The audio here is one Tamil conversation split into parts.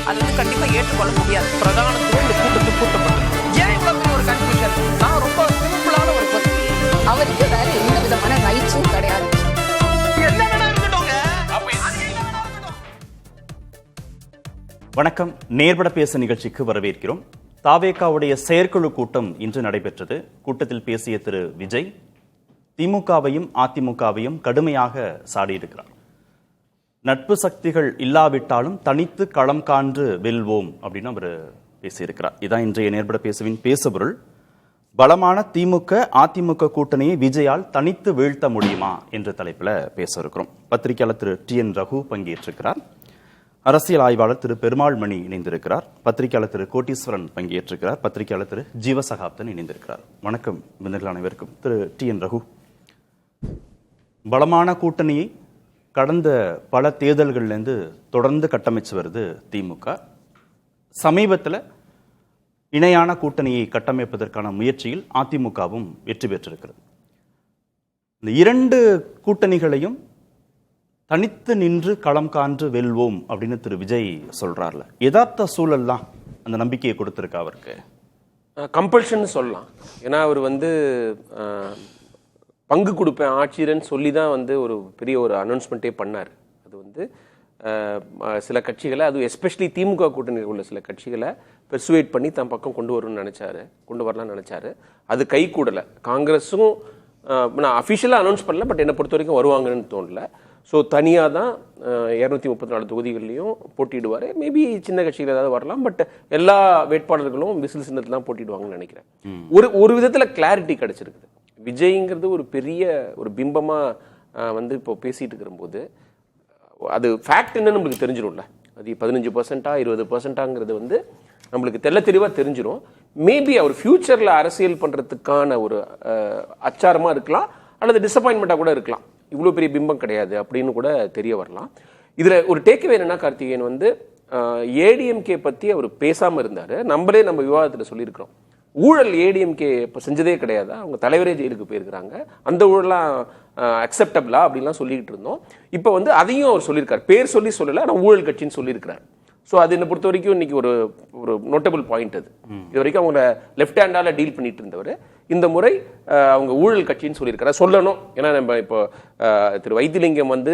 அது வந்து கண்டிப்பா ஏற்றுக்கொள்ள முடியாது. பிரதானத்துவம் இந்த கூட்டத்துக்கு கூட்டப்பட்டது. ஏன் இவ்வளவு ஒரு கன்ஃபியூஷன்? நான் ரொம்ப சிம்பிளான ஒரு கொஸ்டின். அவருக்கு வேற எந்த விதமான ரைட்ஸும் கிடையாது. வணக்கம். நேர்பட பேச நிகழ்ச்சிக்கு வரவேற்கிறோம். தாவேகாவுடைய செயற்குழு கூட்டம் இன்று நடைபெற்றது. கூட்டத்தில் பேசிய திரு விஜய் திமுகவையும் அதிமுகவையும் கடுமையாக சாடியிருக்கிறார். நட்பு சக்திகள் இல்லாவிட்டாலும் தனித்து களம் காண்டு வெல்வோம் அப்படின்னு அவர் பேசியிருக்கிறார். இதான் இன்றைய நேர்பட பேசுவின் பேசுபொருள். பலமான திமுக அதிமுக கூட்டணியை விஜயால் தனித்து வீழ்த்த முடியுமா என்ற தலைப்பில் பேச இருக்கிறோம். பத்திரிகையாளர் திரு TN ரகு பங்கேற்றிருக்கிறார். அரசியல் ஆய்வாளர் திரு பெருமாள் மணி இணைந்திருக்கிறார். பத்திரிகையாளர் திரு கோட்டீஸ்வரன் பங்கேற்றிருக்கிறார். பத்திரிகையாளர் திரு ஜீவசகாப்தன் இணைந்திருக்கிறார். வணக்கம் விருந்தினர்கள் அனைவருக்கும். திரு TN ரகு, பலமான கூட்டணியை கடந்த பல தேர்தல்கள்லேருந்து தொடர்ந்து கட்டமைச்சு வருது திமுக. சமீபத்தில் இணையான கூட்டணியை கட்டமைப்பதற்கான முயற்சியில் அதிமுகவும் வெற்றி பெற்றிருக்கிறது. இந்த இரண்டு கூட்டணிகளையும் தனித்து நின்று களம் கான்று வெல்வோம் அப்படின்னு திரு விஜய் சொல்றாருல, யதார்த்த சூழல்லாம் அந்த நம்பிக்கையை கொடுத்திருக்கா அவருக்கு? கம்பல்ஷன் சொல்லலாம். ஏன்னா அவர் வந்து பங்கு கொடுப்பேன் ஆட்சியரன்னு சொல்லி தான் வந்து ஒரு பெரிய ஒரு அனௌன்ஸ்மெண்ட்டே பண்ணார். அது வந்து சில கட்சிகளை, அது எஸ்பெஷலி திமுக கூட்டணியில் உள்ள சில கட்சிகளை பெர்சுவேட் பண்ணி தன் பக்கம் கொண்டு வரலாம்னு நினைச்சாரு. அது கை கூடலை. காங்கிரஸும் நான் அஃபிஷியலாக அனௌன்ஸ் பண்ணல, பட் என்னை பொறுத்த வரைக்கும் வருவாங்கன்னு தோணல. ஸோ தனியாக தான் 234 தொகுதிகள்லையும் போட்டிடுவார். மேபி சின்ன கட்சிகள் ஏதாவது வரலாம், பட் எல்லா வேட்பாளர்களும் விசில் சின்னத்தில் தான் போட்டிடுவாங்கன்னு நினைக்கிறேன். ஒரு விதத்தில் கிளாரிட்டி கிடைச்சிருக்குது. விஜய்ங்கிறது ஒரு பெரிய ஒரு பிம்பமாக வந்து இப்போ பேசிகிட்டு இருக்கிறபோது அது ஃபேக்ட் என்னன்னு நம்மளுக்கு தெரிஞ்சிடும்ல. அது 15% 20%ங்கிறது வந்து நம்மளுக்கு தெளிவாக தெரிஞ்சிடும். மேபி அவர் ஃபியூச்சரில் அரசியல் பண்ணுறதுக்கான ஒரு அச்சாரமாக இருக்கலாம், அல்லது டிசப்பாயின்மெண்ட்டாக கூட இருக்கலாம். இவ்வளோ பெரிய பிம்பம் கிடையாது அப்படின்னு கூட தெரிய வரலாம். இதில் ஒரு டேக்அவே என்னன்னா, கார்த்திகேயன் வந்து ஏடிஎம்கே பற்றி அவர் பேசாமல் இருந்தார். நம்ம விவாதத்தில் சொல்லியிருக்கிறோம், ஊழல் ஏடிஎம்கே இப்போ செஞ்சதே கிடையாது, அவங்க தலைவரே ஜெயிலுக்கு போயிருக்கிறாங்க, அந்த ஊழலாம் அக்செப்டபிளா அப்படின்லாம் சொல்லிக்கிட்டு இருந்தோம். இப்போ வந்து அதையும் அவர் சொல்லியிருக்காரு. பேர் சொல்லலை, ஆனால் ஊழல் கட்சின்னு சொல்லியிருக்கிறார். ஸோ அது என்னை பொறுத்த வரைக்கும் இன்னைக்கு ஒரு நோட்டபிள் பாயிண்ட். அது இது வரைக்கும் அவங்க லெஃப்ட் ஹேண்டால டீல் பண்ணிட்டு இருந்தவர் இந்த முறை அவங்க ஊழல் கட்சின்னு சொல்லியிருக்காரு. சொல்லணும், ஏன்னா நம்ம இப்போ திரு வைத்திலிங்கம் வந்து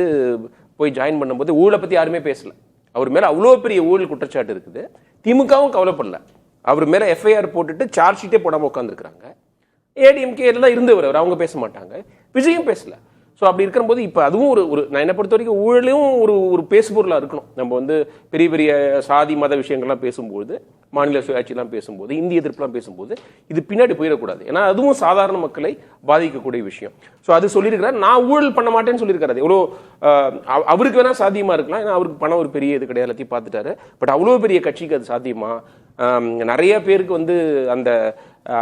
போய் ஜாயின் பண்ணும்போது ஊழலை பற்றி யாருமே பேசல. அவர் மேலே அவ்வளோ பெரிய ஊழல் குற்றச்சாட்டு இருக்குது. திமுகவும் கவலைப்படல. அவர் மேலே FIR போட்டுட்டு சார்ஜ் ஷீட்டே போடாமல் உட்காந்துருக்காங்க. ஏடிஎம்கே எல்லாம் இருந்தவர், அவங்க பேச மாட்டாங்க. விஜயும் பேசல. ஸோ அப்படி இருக்கும்போது இப்போ அதுவும் ஒரு நான் என்னை பொறுத்த வரைக்கும் ஊழலையும் ஒரு பேசுபொருளாக இருக்கணும். நம்ம வந்து பெரிய பெரிய சாதி மத விஷயங்கள்லாம் பேசும்போது, மாநில சுயாட்சியெல்லாம் பேசும்போது, இந்திய எதிர்ப்புலாம் பேசும்போது இது பின்னாடி போயிடக்கூடாது. ஏன்னா அதுவும் சாதாரண மக்களை பாதிக்கக்கூடிய விஷயம். ஸோ அது சொல்லியிருக்கிறார். நான் ஊழல் பண்ண மாட்டேன்னு சொல்லியிருக்காரு. எவ்வளோ அவருக்கு வேணால் சாத்தியமாக இருக்கலாம், ஏன்னா அவருக்கு பணம் ஒரு பெரிய இது கிடையாது, எல்லாத்தையும் பார்த்துட்டாரு. பட் அவ்வளோ பெரிய கட்சிக்கு அது சாத்தியமா? நிறைய பேருக்கு வந்து அந்த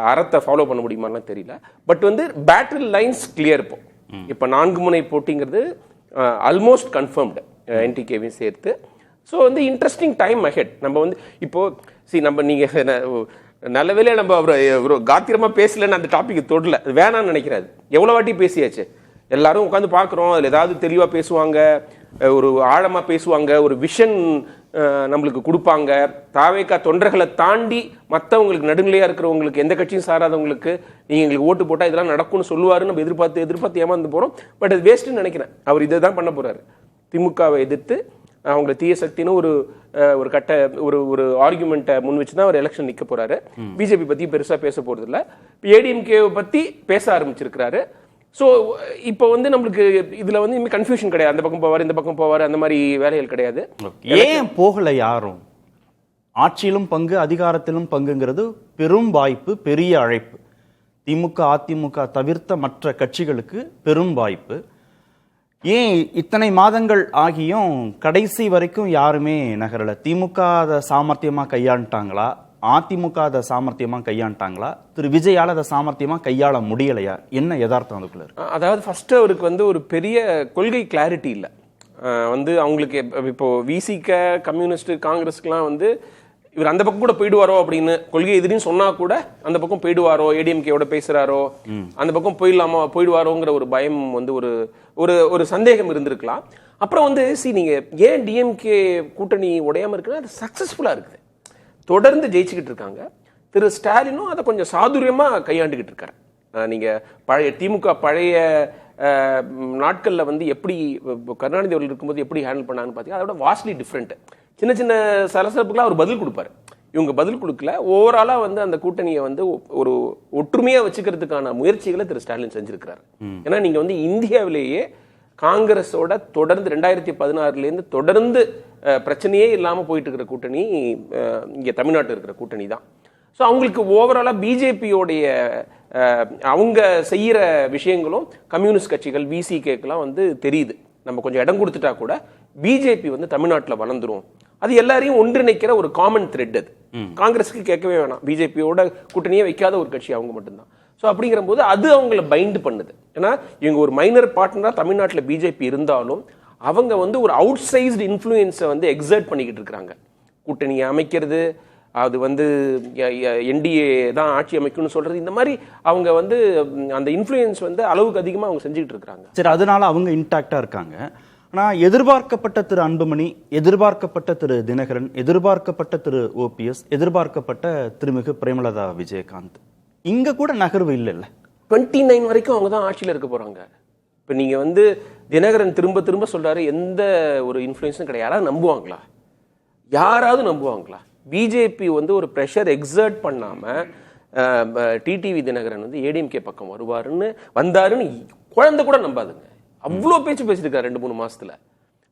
அறத்தை ஃபாலோ பண்ண முடியுமான்னு தெரியல. பட் வந்து பேட்டில் லைன்ஸ் கிளியர். இப்போ 4 முனை போட்டிங்கிறது ஆல்மோஸ்ட் கன்ஃபர்ம்டு, NTKவையும் சேர்த்து. ஸோ வந்து இன்ட்ரெஸ்டிங் டைம் அஹெட். நம்ம வந்து இப்போ நம்ம நீங்கள் நல்ல வேலையை நம்ம ஒரு காத்திரமாக பேசலன்னு அந்த டாபிக் தொடல, வேணான்னு நினைக்கிறாரு. எவ்வளோ வாட்டி பேசியாச்சு, எல்லாரும் உட்காந்து பார்க்குறோம். அதில் ஏதாவது தெளிவாக பேசுவாங்க, ஒரு ஆழமாக பேசுவாங்க, ஒரு விஷன் நம்மளுக்கு கொடுப்பாங்க. தாவேகா தொண்டர்களை தாண்டி மற்றவங்களுக்கு நடுநிலையாக இருக்கிறவங்களுக்கு, எந்த கட்சியும் சாராதவங்களுக்கு நீங்கள் எங்களுக்கு ஓட்டு போட்டால் இதெல்லாம் நடக்கும்னு சொல்லுவாருன்னு நம்ம எதிர்பார்த்து ஏமாந்து போகிறோம். பட் அது வேஸ்ட்டுன்னு நினைக்கிறேன். அவர் இதை தான் பண்ண போகிறாரு. திமுகவை எதிர்த்து அவங்களை தீய சக்தின்னு ஒரு ஆர்குமெண்ட்டை முன் வச்சு தான் அவர் எலெக்ஷன் நிற்க போகிறாரு. பிஜேபி பற்றி பெருசாக பேச போகிறது இல்லை. ஏடிஎம்கேவை பற்றி பேச ஆரம்பிச்சிருக்கிறாரு. ஸோ இப்போ வந்து நம்மளுக்கு இதில் வந்து இனிமேல் கன்ஃபியூஷன் கிடையாது. அந்த பக்கம் போவார், இந்த பக்கம் போவார், அந்த மாதிரி வேலைகள் கிடையாது. ஏன் போகலை யாரும்? ஆட்சியிலும் பங்கு, அதிகாரத்திலும் பங்குங்கிறது பெரும் வாய்ப்பு, பெரிய அழைப்பு. திமுக அதிமுக தவிர்த்த மற்ற கட்சிகளுக்கு பெரும் வாய்ப்பு. ஏன் இத்தனை மாதங்கள் ஆகியும் கடைசி வரைக்கும் யாருமே நகரல? திமுக அதை சாமர்த்தியமாக கையாண்டாங்களா? அதிமுக அதை சாமர்த்தியமா கையாண்டாங்களா? திரு விஜயால அதை சாமர்த்தியமா கையாள முடியலையா? என்ன யதார்த்தம் அதுக்குள்ள இருக்கு? அதாவது ஃபர்ஸ்ட் அவருக்கு வந்து ஒரு பெரிய கொள்கை கிளாரிட்டி இல்லை. வந்து அவங்களுக்கு இப்போ விசிக, கம்யூனிஸ்ட், காங்கிரஸ்க்குலாம் வந்து இவர் அந்த பக்கம் கூட போயிடுவாரோ அப்படின்னு கொள்கை எதிரின்னு சொன்னா கூட அந்த பக்கம் போயிடுவாரோ, ஏடிஎம்கேவோட பேசுறாரோ, அந்த பக்கம் போயிடலாமா, போயிடுவாரோங்கிற ஒரு பயம் வந்து ஒரு ஒரு சந்தேகம் இருந்திருக்கலாம். அப்புறம் வந்து நீங்க ஏன் டிஎம்கே கூட்டணி உடையாம இருக்குன்னா அது சக்சஸ்ஃபுல்லா இருக்குது, தொடர்ந்து ஜெயிச்சுக்கிட்டு இருக்காங்க. திரு ஸ்டாலினும் அதை கொஞ்சம் சாதுரியமா கையாண்டுகிட்டு இருக்காரு. நீங்க பழைய திமுக பழைய நாட்கள்ல வந்து எப்படி கருணாநிதி அவர்கள் இருக்கும்போது எப்படி ஹேண்டில் பண்ணாங்கன்னு பார்த்தீங்கன்னா அதோட வாஸ்ட்லி டிஃப்ரெண்ட். சின்ன சின்ன சலசலப்புக்கெல்லாம் அவர் பதில் கொடுப்பாரு. இவங்க பதில் கொடுக்கல. ஓவராலா வந்து அந்த கூட்டணியை வந்து ஒரு ஒற்றுமையா வச்சுக்கிறதுக்கான முயற்சிகளை திரு ஸ்டாலின் செஞ்சிருக்கிறாரு. ஏன்னா நீங்க வந்து இந்தியாவிலேயே காங்கிரஸோட தொடர்ந்து 2016 தொடர்ந்து பிரச்சனையே இல்லாம போயிட்டு இருக்கிற கூட்டணி இங்க தமிழ்நாட்டில் இருக்கிற கூட்டணி தான். ஸோ அவங்களுக்கு ஓவராலா பிஜேபியோடைய அவங்க செய்யற விஷயங்களும் கம்யூனிஸ்ட் கட்சிகள் விசிகேக்கெல்லாம் வந்து தெரியுது. நம்ம கொஞ்சம் இடம் கொடுத்துட்டா கூட பிஜேபி வந்து தமிழ்நாட்டில் வளர்ந்துரும். அது எல்லாரையும் ஒன்றிணைக்கிற ஒரு காமன் த்ரெட். அது காங்கிரஸுக்கு கேட்கவே வேணாம். பிஜேபியோட கூட்டணியே வைக்காத ஒரு கட்சி அவங்க மட்டும்தான். ஸோ அப்படிங்கிற போது அது அவங்கள பைண்ட் பண்ணுது. ஏன்னா இவங்க ஒரு மைனர் பார்ட்னரா தமிழ்நாட்டில் பிஜேபி இருந்தாலும் அவங்க வந்து ஒரு அவுட் சைஸ்டு இன்ஃப்ளூயன்ஸை வந்து எக்ஸர்ட் பண்ணிக்கிட்டு இருக்கிறாங்க. கூட்டணியை அமைக்கிறது, அது வந்து என்டிஏ தான் ஆட்சி அமைக்கணும்னு சொல்றது, இந்த மாதிரி அவங்க வந்து அந்த இன்ஃப்ளூயன்ஸ் வந்து அளவுக்கு அதிகமாக அவங்க செஞ்சுக்கிட்டு இருக்காங்க. சரி, அதனால அவங்க இன்டாக்டா இருக்காங்க. ஆனால் எதிர்பார்க்கப்பட்ட திரு அன்புமணி, எதிர்பார்க்கப்பட்ட திரு தினகரன், எதிர்பார்க்கப்பட்ட திரு ஓபிஎஸ், எதிர்பார்க்கப்பட்ட திருமிகு பிரேமலதா விஜயகாந்த் இங்க கூட நகர்வு இல்லைல்ல. 29 வரைக்கும் அவங்க தான் ஆட்சியில் இருக்க போறாங்க. இப்போ நீங்க வந்து தினகரன் திரும்ப திரும்ப சொல்றாரு எந்த ஒரு இன்ஃப்ளூயன்ஸும் கிடையாது. யாராவது நம்புவாங்களா? யாராவது நம்புவாங்களா? பிஜேபி வந்து ஒரு ப்ரெஷர் எக்ஸர்ட் பண்ணாம டிடிவி தினகரன் வந்து ஏடிஎம்கே பக்கம் வந்தாருன்னு குழந்தை கூட நம்பாதுங்க. அவ்வளோ பேச்சு பேசியிருக்காரு 2-3 மாசத்துல.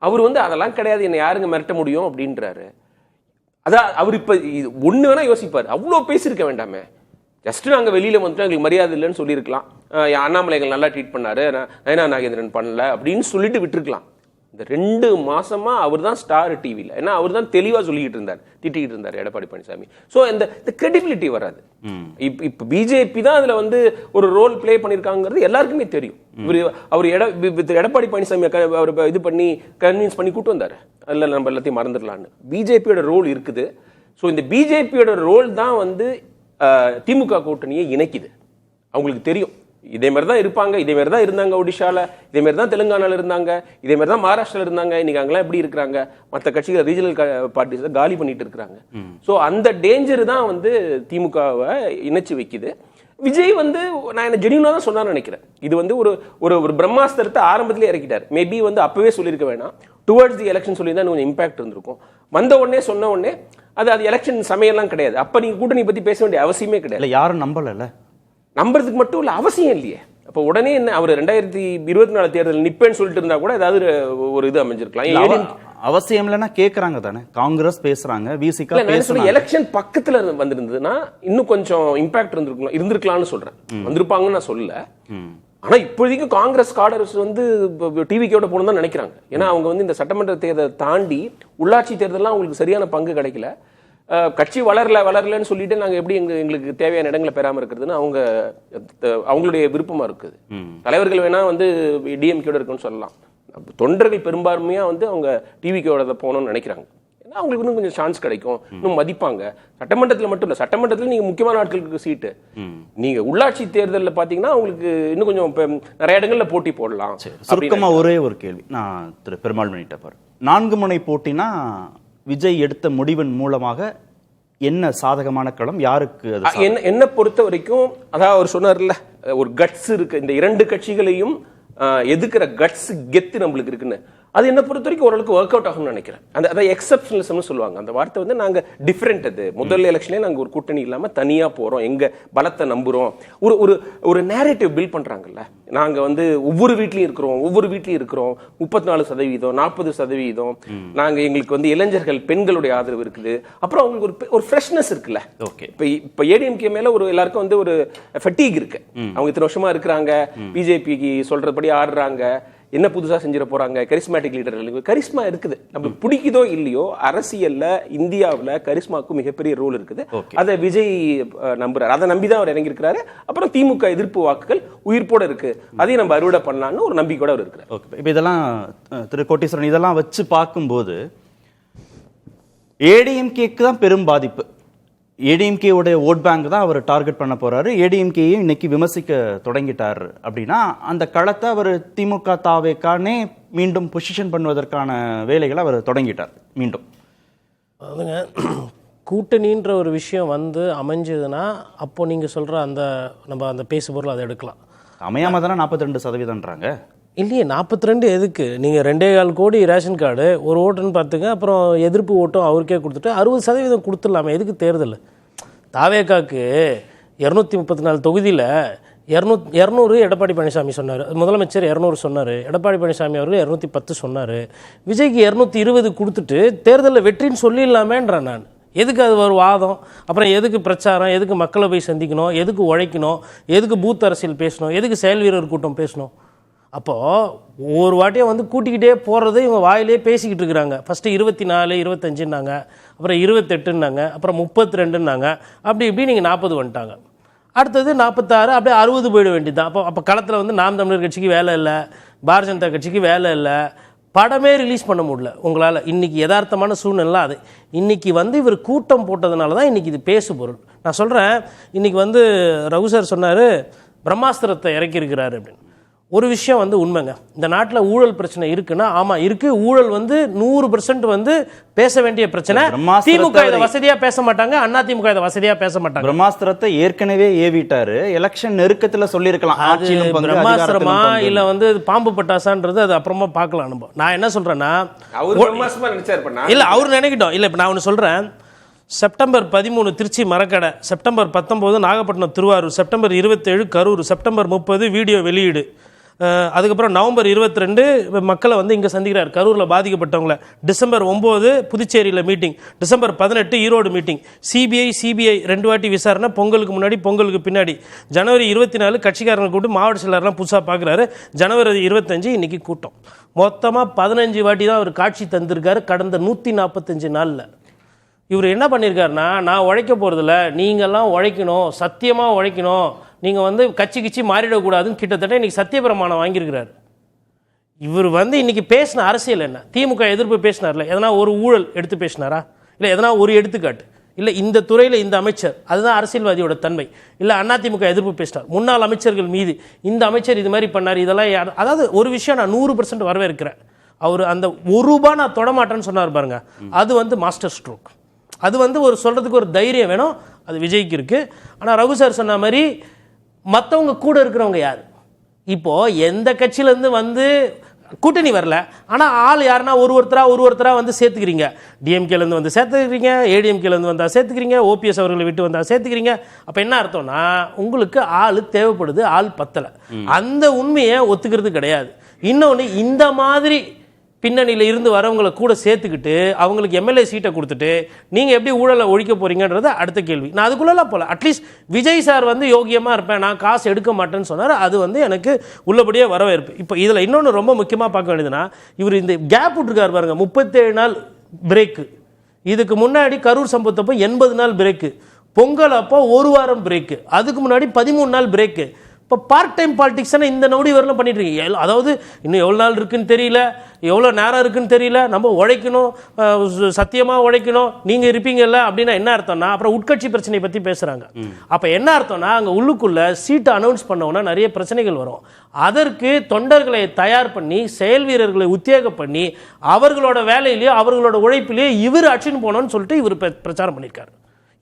அவர் வந்து அதெல்லாம் கிடையாது, என்னை யாருங்க மிரட்ட முடியும் அப்படின்றாரு. அதான் அவர் இப்ப ஒண்ணு வேணா யோசிப்பாரு. அவ்வளோ பேசியிருக்க வேண்டாமே. ஜஸ்ட் நாங்கள் வெளியில வந்துட்டு எங்களுக்கு மரியாதை இல்லைன்னு சொல்லியிருக்கலாம். அண்ணாமலைகள் நல்லா ட்ரீட் பண்ணாரு, நயனா நாகேந்திரன் பண்ணல அப்படின்னு சொல்லிட்டு விட்டுருக்கலாம். இந்த 2 மாசமா அவர் தான் ஸ்டார் டிவியில். ஏன்னா அவர் தான் தெளிவாக சொல்லிக்கிட்டு இருந்தார், திட்டிக்கிட்டு இருந்தார் எடப்பாடி பழனிசாமி. ஸோ இந்த கிரெடிபிலிட்டி வராது. இப்போ பிஜேபி தான் அதில் வந்து ஒரு ரோல் பிளே பண்ணியிருக்காங்கிறது எல்லாருக்குமே தெரியும். அவர் எடப்பாடி பழனிசாமி அவர் இது பண்ணி கன்வின்ஸ் பண்ணி கூட்டு வந்தார், அதில் நம்ம எல்லாத்தையும் மறந்துடலான்னு. பிஜேபியோட ரோல் இருக்குது. ஸோ இந்த பிஜேபியோட ரோல் தான் வந்து திமுக கூட்டணியை இணைக்குது. அவங்களுக்கு தெரியும் இதே மாதிரி தான் இருப்பாங்க, இதே மாதிரி தான் இருந்தாங்க ஒடிஷால, இதே மாதிரி தான் தெலுங்கானால இருந்தாங்க, இதே மாதிரி தான் மகாராஷ்டிரால இருந்தாங்க. இன்னைக்கு அங்கெல்லாம் எப்படி இருக்கிறாங்க? மற்ற கட்சிகள் ரீஜனல் பார்ட்டிஸ் காலி பண்ணிட்டு இருக்கிறாங்க. ஸோ அந்த டேஞ்சர் தான் வந்து திமுகவை இணைச்சு வைக்குது. விஜய் வந்து நான் என்ன ஜெனியூனா தான் சொன்னான்னு நினைக்கிறேன். இது வந்து ஒரு ஒரு பிரம்மாஸ்திரத்தை ஆரம்பத்திலே இறக்கிட்டார். மேபி வந்து அப்பவே சொல்லியிருக்க வேணாம், டுவர்ட்ஸ் தி எலெக்ஷன் சொல்லி தான் கொஞ்சம் இம்பாக்ட் இருந்திருக்கும். வந்த உடனே சொன்ன உடனே அது எலெக்ஷன் சமயம்லாம் கிடையாது. அப்ப நீங்க கூட்டணி பத்தி பேச வேண்டிய அவசியமே கிடையாது. யாரும் நம்பல, நம்புறதுக்கு மட்டும் இல்ல, அவசியம் இல்லையே. அப்ப உடனே என்ன அவர் 2024 தேர்தல் நிப்பேன்னு சொல்லிட்டு இருந்தா கூட ஏதாவது ஒரு இது அமைஞ்சிருக்கலாம். அவசியம் இல்லைன்னா கேட்கறாங்க தானே, காங்கிரஸ் பேசுறாங்க, விசிகா பேசுறாங்க. எலெக்ஷன் பக்கத்துல வந்திருந்ததுன்னா இன்னும் கொஞ்சம் இம்பாக்ட் இருந்திருக்கலாம்னு சொல்றேன். வந்திருப்பாங்கன்னு நான் சொல்லல. ஆனா இப்போதைக்கு காங்கிரஸ் காடர்ஸ் வந்து டிவிக்கோட போகணும் தான் நினைக்கிறாங்க. ஏன்னா அவங்க வந்து இந்த சட்டமன்ற தேர்தலை தாண்டி உள்ளாட்சி தேர்தலாம் அவங்களுக்கு சரியான பங்கு கிடைக்கல. கட்சி வளரலன்னு சொல்லிட்டு நாங்க எப்படி எங்களுக்கு தேவையான இடங்களை பெறாம இருக்கிறதுன்னு அவங்களுடைய விருப்பமா இருக்குது. தலைவர்கள் வேணா வந்து டிஎம்கேட இருக்குன்னு சொல்லலாம். தொண்டர்கள் பெரும்பான்மையா வந்து அவங்க டிவிக்கோட போகணும்னு நினைக்கிறாங்க. ஏன்னா அவங்களுக்கு இன்னும் கொஞ்சம் சான்ஸ் கிடைக்கும், இன்னும் மதிப்பாங்க. சட்டமன்றத்தில் மட்டும் இல்ல, சட்டமன்றத்தில் நீங்க முக்கியமான ஆட்களுக்கு சீட்டு, நீங்க உள்ளாட்சி தேர்தலில் பாத்தீங்கன்னா அவங்களுக்கு இன்னும் கொஞ்சம் நிறைய இடங்கள்ல போட்டி போடலாம். சுருக்கமா ஒரே ஒரு கேள்வி நான் திரு பெருமாள் பண்ணிட்ட பாரு, 4 முனை போட்டினா விஜய் எடுத்த முடிவின் மூலமாக என்ன சாதகமான களம் யாருக்கு? என்ன பொறுத்த வரைக்கும் அதாவது அவர் சொன்னார்ல, ஒரு கட்ஸ் இருக்கு இந்த 2 கட்சிகளையும் எதுக்குற கட்ஸ் கெத்து நம்மளுக்கு இருக்குன்னு. அது என்ன பொறுத்த வரைக்கும் ஓரளவுக்கு ஒர்க் அவுட் ஆகும்னு நினைக்கிறேன். அந்த எக்ஸப்ஷனலிசம்னு சொல்லுவாங்க. அந்த வார்த்தை வந்து நாங்க டிஃபரெண்ட். அது முதல் எலெக்ஷன்லேயே நாங்க ஒரு கூட்டணி இல்லாம தனியா போறோம், எங்க பலத்தை நம்புறோம், ஒரு நேரேட்டிவ் பில்ட் பண்றாங்கல்ல. நாங்க வந்து ஒவ்வொரு வீட்லயும் இருக்கிறோம் 34%, 40%. நாங்க எங்களுக்கு வந்து இளைஞர்கள் பெண்களுடைய ஆதரவு இருக்குது. அப்புறம் அவங்களுக்கு ஒரு ஃப்ரெஷ்னஸ் இருக்குல்ல. இப்ப ஏடிஎம்கே மேல எல்லாருக்கும் வந்து ஒரு ஃபெட்டிக் இருக்கு. அவங்க இத்தனை வருஷமா இருக்கிறாங்க, பிஜேபிக்கு சொல்றபடி ஆடுறாங்க, என்ன புதுசா செஞ்சிட போறாங்க, கரிஸ்மேட்டிக் லீடர்கள். கரிஸ்மா இருக்குது, நம்மளுக்கு பிடிக்குதோ இல்லையோ அரசியல்ல இந்தியாவில் கரிஸ்மாவுக்கு மிகப்பெரிய ரோல் இருக்குது. அதை விஜய் நம்புறாரு, அதை நம்பிதான் அவர் இறங்கி இருக்கிறாரு. அப்புறம் திமுக எதிர்ப்பு வாக்குகள் உயிர்ப்போட இருக்கு, அதையும் நம்ம அறுவடை பண்ணலாம்னு ஒரு நம்பிக்கையோட அவர் இருக்கிறார். இப்ப இதெல்லாம் திரு கோட்டீஸ்வரன் இதெல்லாம் வச்சு பார்க்கும்போது ஏடிஎம்கேக்கு தான் பெரும் பாதிப்பு. ஏடிஎம்கேவுடைய ஓட் பேங்க் தான் அவர் டார்கெட் பண்ண போறாரு. ஏடிஎம்கேயும் இன்னைக்கு விமர்சிக்க தொடங்கிட்டார் அப்படின்னா அந்த களத்தை அவர் திமுக தாவேக்கானே மீண்டும் பொசிஷன் பண்ணுவதற்கான வேலைகளை அவர் தொடங்கிட்டார் மீண்டும். அதுங்க கூட்டணின்ற ஒரு விஷயம் வந்து அமைஞ்சதுன்னா அப்போ நீங்கள் சொல்கிற அந்த நம்ம அந்த பேசுபொருள் அதை எடுக்கலாம். அமையாம தானே 42%ன்றாங்க. இல்லையே 42 எதுக்கு? நீங்கள் 2.25 கோடி ரேஷன் கார்டு ஒரு ஓட்டுன்னு பார்த்துங்க, அப்புறம் எதிர்ப்பு ஓட்டும் அவருக்கே கொடுத்துட்டு 60% கொடுத்துடலாமே. எதுக்கு தேர்தல்? தாவேக்காக்கு 234 தொகுதியில் 200 எடப்பாடி பழனிசாமி சொன்னார், முதலமைச்சர் 200 சொன்னார், எடப்பாடி பழனிசாமி அவர்கள் 210 சொன்னார். விஜய்க்கு 220 கொடுத்துட்டு தேர்தலில் வெற்றின்னு சொல்லிடலாமேன்றேன் நான். எதுக்கு அது ஒரு வாதம்? அப்புறம் எதுக்கு பிரச்சாரம்? எதுக்கு மக்களை போய் சந்திக்கணும்? எதுக்கு உழைக்கணும்? எதுக்கு பூத் அரசியல் பேசணும்? எதுக்கு செயல் வீரர் கூட்டம் பேசணும்? அப்போது ஒரு வாட்டியை வந்து கூட்டிக்கிட்டே போகிறது இவங்க வாயிலே பேசிக்கிட்டு இருக்கிறாங்க. ஃபஸ்ட்டு 24, 25ன்னாங்க, அப்புறம் 28ன்னாங்க, அப்புறம் 32ன்னாங்க, அப்படி இப்படி நீங்கள் 40 வந்துட்டாங்க. அடுத்தது 46, அப்படியே 60 போயிட வேண்டியது தான். அப்போ களத்தில் வந்து நாம் தமிழர் கட்சிக்கு வேலை இல்லை, பாரதிய ஜனதா கட்சிக்கு வேலை இல்லை, படமே ரிலீஸ் பண்ண முடியல உங்களால். இன்றைக்கி யதார்த்தமான சூழ்நிலை அது. இன்றைக்கி வந்து இவர் கூட்டம் போட்டதுனால தான் இன்றைக்கி இது பேசு பொருள். நான் சொல்கிறேன், இன்றைக்கி வந்து ரகு சார் சொன்னார் பிரம்மாஸ்திரத்தை இறக்கியிருக்கிறாரு அப்படின்னு. ஒரு விஷயம் வந்து உண்மைங்க, இந்த நாட்டில் ஊழல் பிரச்சனை இருக்குன்னா ஆமாம் இருக்குது. ஊழல் வந்து 100% வந்து பேச வேண்டிய பிரச்சனை. திமுக இதை வசதியாக பேச மாட்டாங்க, அண்ணா திமுக இதை வசதியாக பேச மாட்டாங்க. பிரம்மாஸ்திரத்தை ஏற்கனவே ஏவிட்டாரு, எலெக்ஷன் நெருக்கத்தில் சொல்லியிருக்கலாம். பிரம்மாஸ்திரமா இல்லை வந்து பாம்பு பட்டாசான்றது அது அப்புறமா பார்க்கலாம். நம்ம நான் என்ன சொல்கிறேன்னா, இல்லை அவர் நினைக்கிட்டோம். இல்லை இப்போ நான் ஒன்று சொல்கிறேன், September 13 Trichy Marakkadai, September 19 Nagapattinam Tiruvarur, September 27 Karur, September 30 video வெளியீடு, அதுக்கப்புறம் நவம்பர் 22 மக்களை வந்து இங்கே சந்திக்கிறார் கரூரில் பாதிக்கப்பட்டவங்கள, டிசம்பர் 9 புதுச்சேரியில் meeting, December 18 Erode meeting, CBI 2 வாட்டி விசாரணை, பொங்கலுக்கு முன்னாடி பொங்கலுக்கு பின்னாடி, ஜனவரி 24 கட்சிக்காரங்க கூப்பிட்டு மாவட்ட செயலர்லாம் புதுசாக பார்க்குறாரு, ஜனவரி 25 இன்னைக்கு கூட்டம். மொத்தமாக 15 வாட்டி தான் அவர் காட்சி தந்திருக்காரு கடந்த 145 நாளில். இவர் என்ன பண்ணியிருக்காருன்னா, நான் உழைக்க போகிறதில்ல, நீங்கள்லாம் உழைக்கணும், சத்தியமாக உழைக்கணும், நீங்கள் வந்து கட்சி மாறிடக்கூடாதுன்னு கிட்டத்தட்ட இன்றைக்கி சத்தியபிரமாணம் வாங்கியிருக்கிறார். இவர் வந்து இன்றைக்கி பேசின அரசியல் என்ன? திமுக எதிர்ப்பு பேசினார்ல, எதனா ஒரு ஊழல் எடுத்து பேசினாரா? இல்லை எதனா ஒரு எடுத்துக்காட்டு? இல்லை இந்த துறையில் இந்த அமைச்சர், அதுதான் அரசியல்வாதியோட தன்மை. இல்லை அதிமுக எதிர்ப்பு பேசினார், முன்னாள் அமைச்சர்கள் மீது இந்த அமைச்சர் இது மாதிரி பண்ணார், இதெல்லாம் அதாவது ஒரு விஷயம் நான் 100% வரவேற்கிறேன். அவர் அந்த ₹1 நான் தொடமாட்டேன்னு சொன்னார் பாருங்க, அது வந்து மாஸ்டர் ஸ்ட்ரோக். அது வந்து ஒரு சொல்கிறதுக்கு ஒரு தைரியம் வேணும், அது விஜய்க்கு இருக்குது. ஆனால் ரகு சார் சொன்ன மாதிரி மற்றவங்க கூட இருக்கிறவங்க யார்? இப்போது எந்த கட்சியிலேருந்து வந்து கூட்டணி வரல, ஆனால் ஆள் யாருன்னா ஒருத்தராக வந்து சேர்த்துக்கிறீங்க. டிஎம்கேலேருந்து வந்து சேர்த்துக்கிறீங்க, ஏடிஎம்கேலேருந்து வந்தால் சேர்த்துக்கிறீங்க, ஓபிஎஸ் அவர்களை விட்டு வந்தால் சேர்த்துக்கிறீங்க. அப்போ என்ன அர்த்தம்னா, உங்களுக்கு ஆள் தேவைப்படுது, ஆள் பத்தலை. அந்த உண்மையை ஒத்துக்கிறது கிடையாது. இன்னொன்று, இந்த மாதிரி பின்னணியில் இருந்து வரவங்களை கூட சேர்த்துக்கிட்டு அவங்களுக்கு எம்எல்ஏ சீட்டை கொடுத்துட்டு நீங்கள் எப்படி ஊழலை ஒழிக்க போகிறீங்கன்றது அடுத்த கேள்வி. நான் அதுக்குள்ளெல்லாம் போகல. அட்லீஸ்ட் விஜய் சார் வந்து யோகியமாக இருப்பேன், நான் காசு எடுக்க மாட்டேன்னு சொன்னார், அது வந்து எனக்கு உள்ளபடியே வரவேற்பு. இப்போ இதில் இன்னொன்று ரொம்ப முக்கியமாக பார்க்க வேண்டியதுன்னா, இவர் இந்த கேப் விட்டுருக்காரு பாருங்க, 37 நாள் பிரேக்கு. இதுக்கு முன்னாடி கரூர் சம்பவத்தப்போ 80 நாள் பிரேக்கு, பொங்கல் அப்போ 1 வாரம் பிரேக்கு, அதுக்கு முன்னாடி 13 நாள் பிரேக்கு. இப்போ பார்ட் டைம் பாலிடிக்ஸ்னா இந்த நொடி வரலாம் பண்ணிட்டு இருக்கீங்க. அதாவது இன்னும் எவ்வளோ நாள் இருக்குன்னு தெரியல, எவ்வளோ நேரம் இருக்குன்னு தெரியல, நம்ம உழைக்கணும், சத்தியமாக உழைக்கணும், நீங்கள் இருப்பீங்கல்ல அப்படின்னா என்ன அர்த்தம்னா, அப்புறம் உட்கட்சி பிரச்சனையை பற்றி பேசுகிறாங்க. அப்போ என்ன அர்த்தம்னா, அங்கே உள்ளுக்குள்ளே சீட்டை அனௌன்ஸ் பண்ணோன்னா நிறைய பிரச்சனைகள் வரும். அதற்கு தொண்டர்களை தயார் பண்ணி, செயல் வீரர்களை உத்தியோகம் பண்ணி, அவர்களோட வேலையிலேயோ அவர்களோட உழைப்பிலேயோ இவர் அச்சின்னு போனோன்னு சொல்லிட்டு இவர் பிரச்சாரம் பண்ணியிருக்காரு.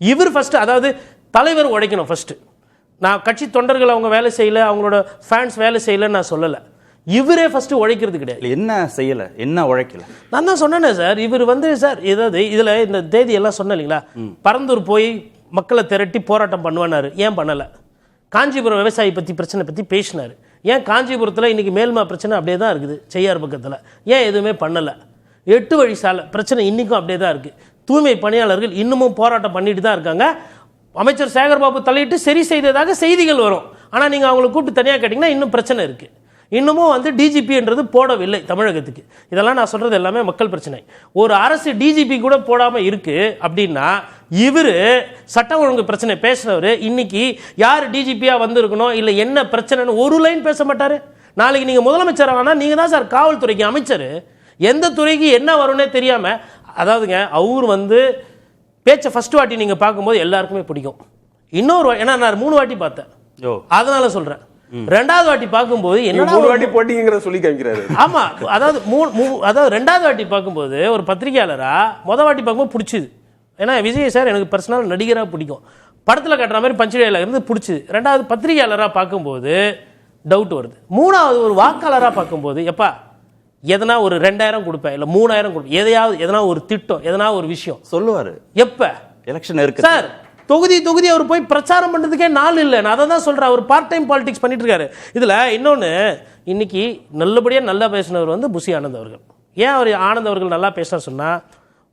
இவர் ஃபஸ்ட்டு, அதாவது தலைவர் உழைக்கணும் ஃபஸ்ட்டு. நான் கட்சி தொண்டர்கள் அவங்க வேலை செய்யலை, அவங்களோட ஃபேன்ஸ் வேலை செய்யலைன்னு நான் சொல்லலை. இவரே ஃபஸ்ட்டு உழைக்கிறது கிடையாது. என்ன செய்யலை, என்ன உழைக்கல? நான் தான் சொன்னேனே சார், இவர் வந்து சார் ஏதாவது இதில் இந்த தேதியெல்லாம் சொன்ன இல்லைங்களா, பரந்தூர் போய் மக்களை திரட்டி போராட்டம் பண்ணுவானார், ஏன் பண்ணலை? காஞ்சிபுரம் விவசாயி பிரச்சனை பற்றி பேசினார், ஏன் காஞ்சிபுரத்தில் இன்றைக்கி மேல்மா பிரச்சனை அப்படியே தான் இருக்குது, செய்யார் பக்கத்தில், ஏன் எதுவுமே பண்ணலை? 8 வழி சாலை பிரச்சனை இன்றைக்கும் அப்படியே தான் இருக்குது. தூய்மை பணியாளர்கள் இன்னமும் போராட்டம் பண்ணிட்டு தான் இருக்காங்க. அமைச்சர் சேகர்பாபு தலையிட்டு சரி செய்ததாக செய்திகள் வரும். ஆனால் நீங்கள் அவங்களை கூப்பிட்டு தனியாக கேட்டிங்கன்னா இன்னும் பிரச்சனை இருக்குது. இன்னமும் வந்து டிஜிபின்றது போடவில்லை தமிழகத்துக்கு. இதெல்லாம் நான் சொல்கிறது எல்லாமே மக்கள் பிரச்சனை. ஒரு அரசு டிஜிபி கூட போடாமல் இருக்குது அப்படின்னா, இவர் சட்டம் ஒழுங்கு பிரச்சனை பேசுகிறவர் இன்னைக்கு யார் டிஜிபியாக வந்திருக்கணும், இல்லை என்ன பிரச்சனைன்னு ஒரு லைன் பேச மாட்டார். நாளைக்கு நீங்கள் முதலமைச்சர் ஆனால் நீங்கள் தான் சார் காவல்துறைக்கு அமைச்சர். எந்த துறைக்கு என்ன வரும்னே தெரியாமல், அதாவதுங்க அவர் வந்து பேச்சை ஃபர்ஸ்ட் வாட்டி நீங்க பார்க்கும்போது எல்லாருக்குமே பிடிக்கும். இன்னொரு ஏன்னா நான் 3 வாட்டி பார்த்தேன், அதனால சொல்றேன். 2வது வாட்டி பார்க்கும்போது என்ன 3 வாட்டி போட்டிங்கிறத சொல்லி காமிக்கிறாரு. ஆமா, அதாவது 2வது வாட்டி பார்க்கும்போது ஒரு பத்திரிகையாளரா வாட்டி பார்க்கும்போது பிடிச்சிது. ஏன்னா விஜய் சார் எனக்கு பர்சனல் நடிகராக பிடிக்கும், படத்தில் கட்டுற மாதிரி பஞ்சடையில் இருந்து பிடிச்சிது. 2வது பத்திரிகையாளராக பார்க்கும்போது டவுட் வருது. 3வது ஒரு வாக்காளராக பார்க்கும்போது எப்பா எதனா ஒரு 2000 கொடுப்பேன், இல்லை 3000 கொடுப்பேன், எதனா ஒரு திட்டம், எதனா ஒரு விஷயம் சொல்லுவாரு. எப்ப எலெக்ஷன் இருக்கு சார், தொகுதி அவர் போய் பிரச்சாரம் பண்ணுறதுக்கே நாள் இல்லை. நான் அதை தான் சொல்கிறேன், அவர் பார்ட் டைம் பாலிடிக்ஸ் பண்ணிட்டு இருக்காரு. இதில் இன்னொன்று, இன்னைக்கு நல்லபடியாக நல்லா பேசினவர் வந்து புசி ஆனந்த் அவர்கள். ஏன் அவர் ஆனந்த் அவர்கள் நல்லா பேசினார் சொன்னால்,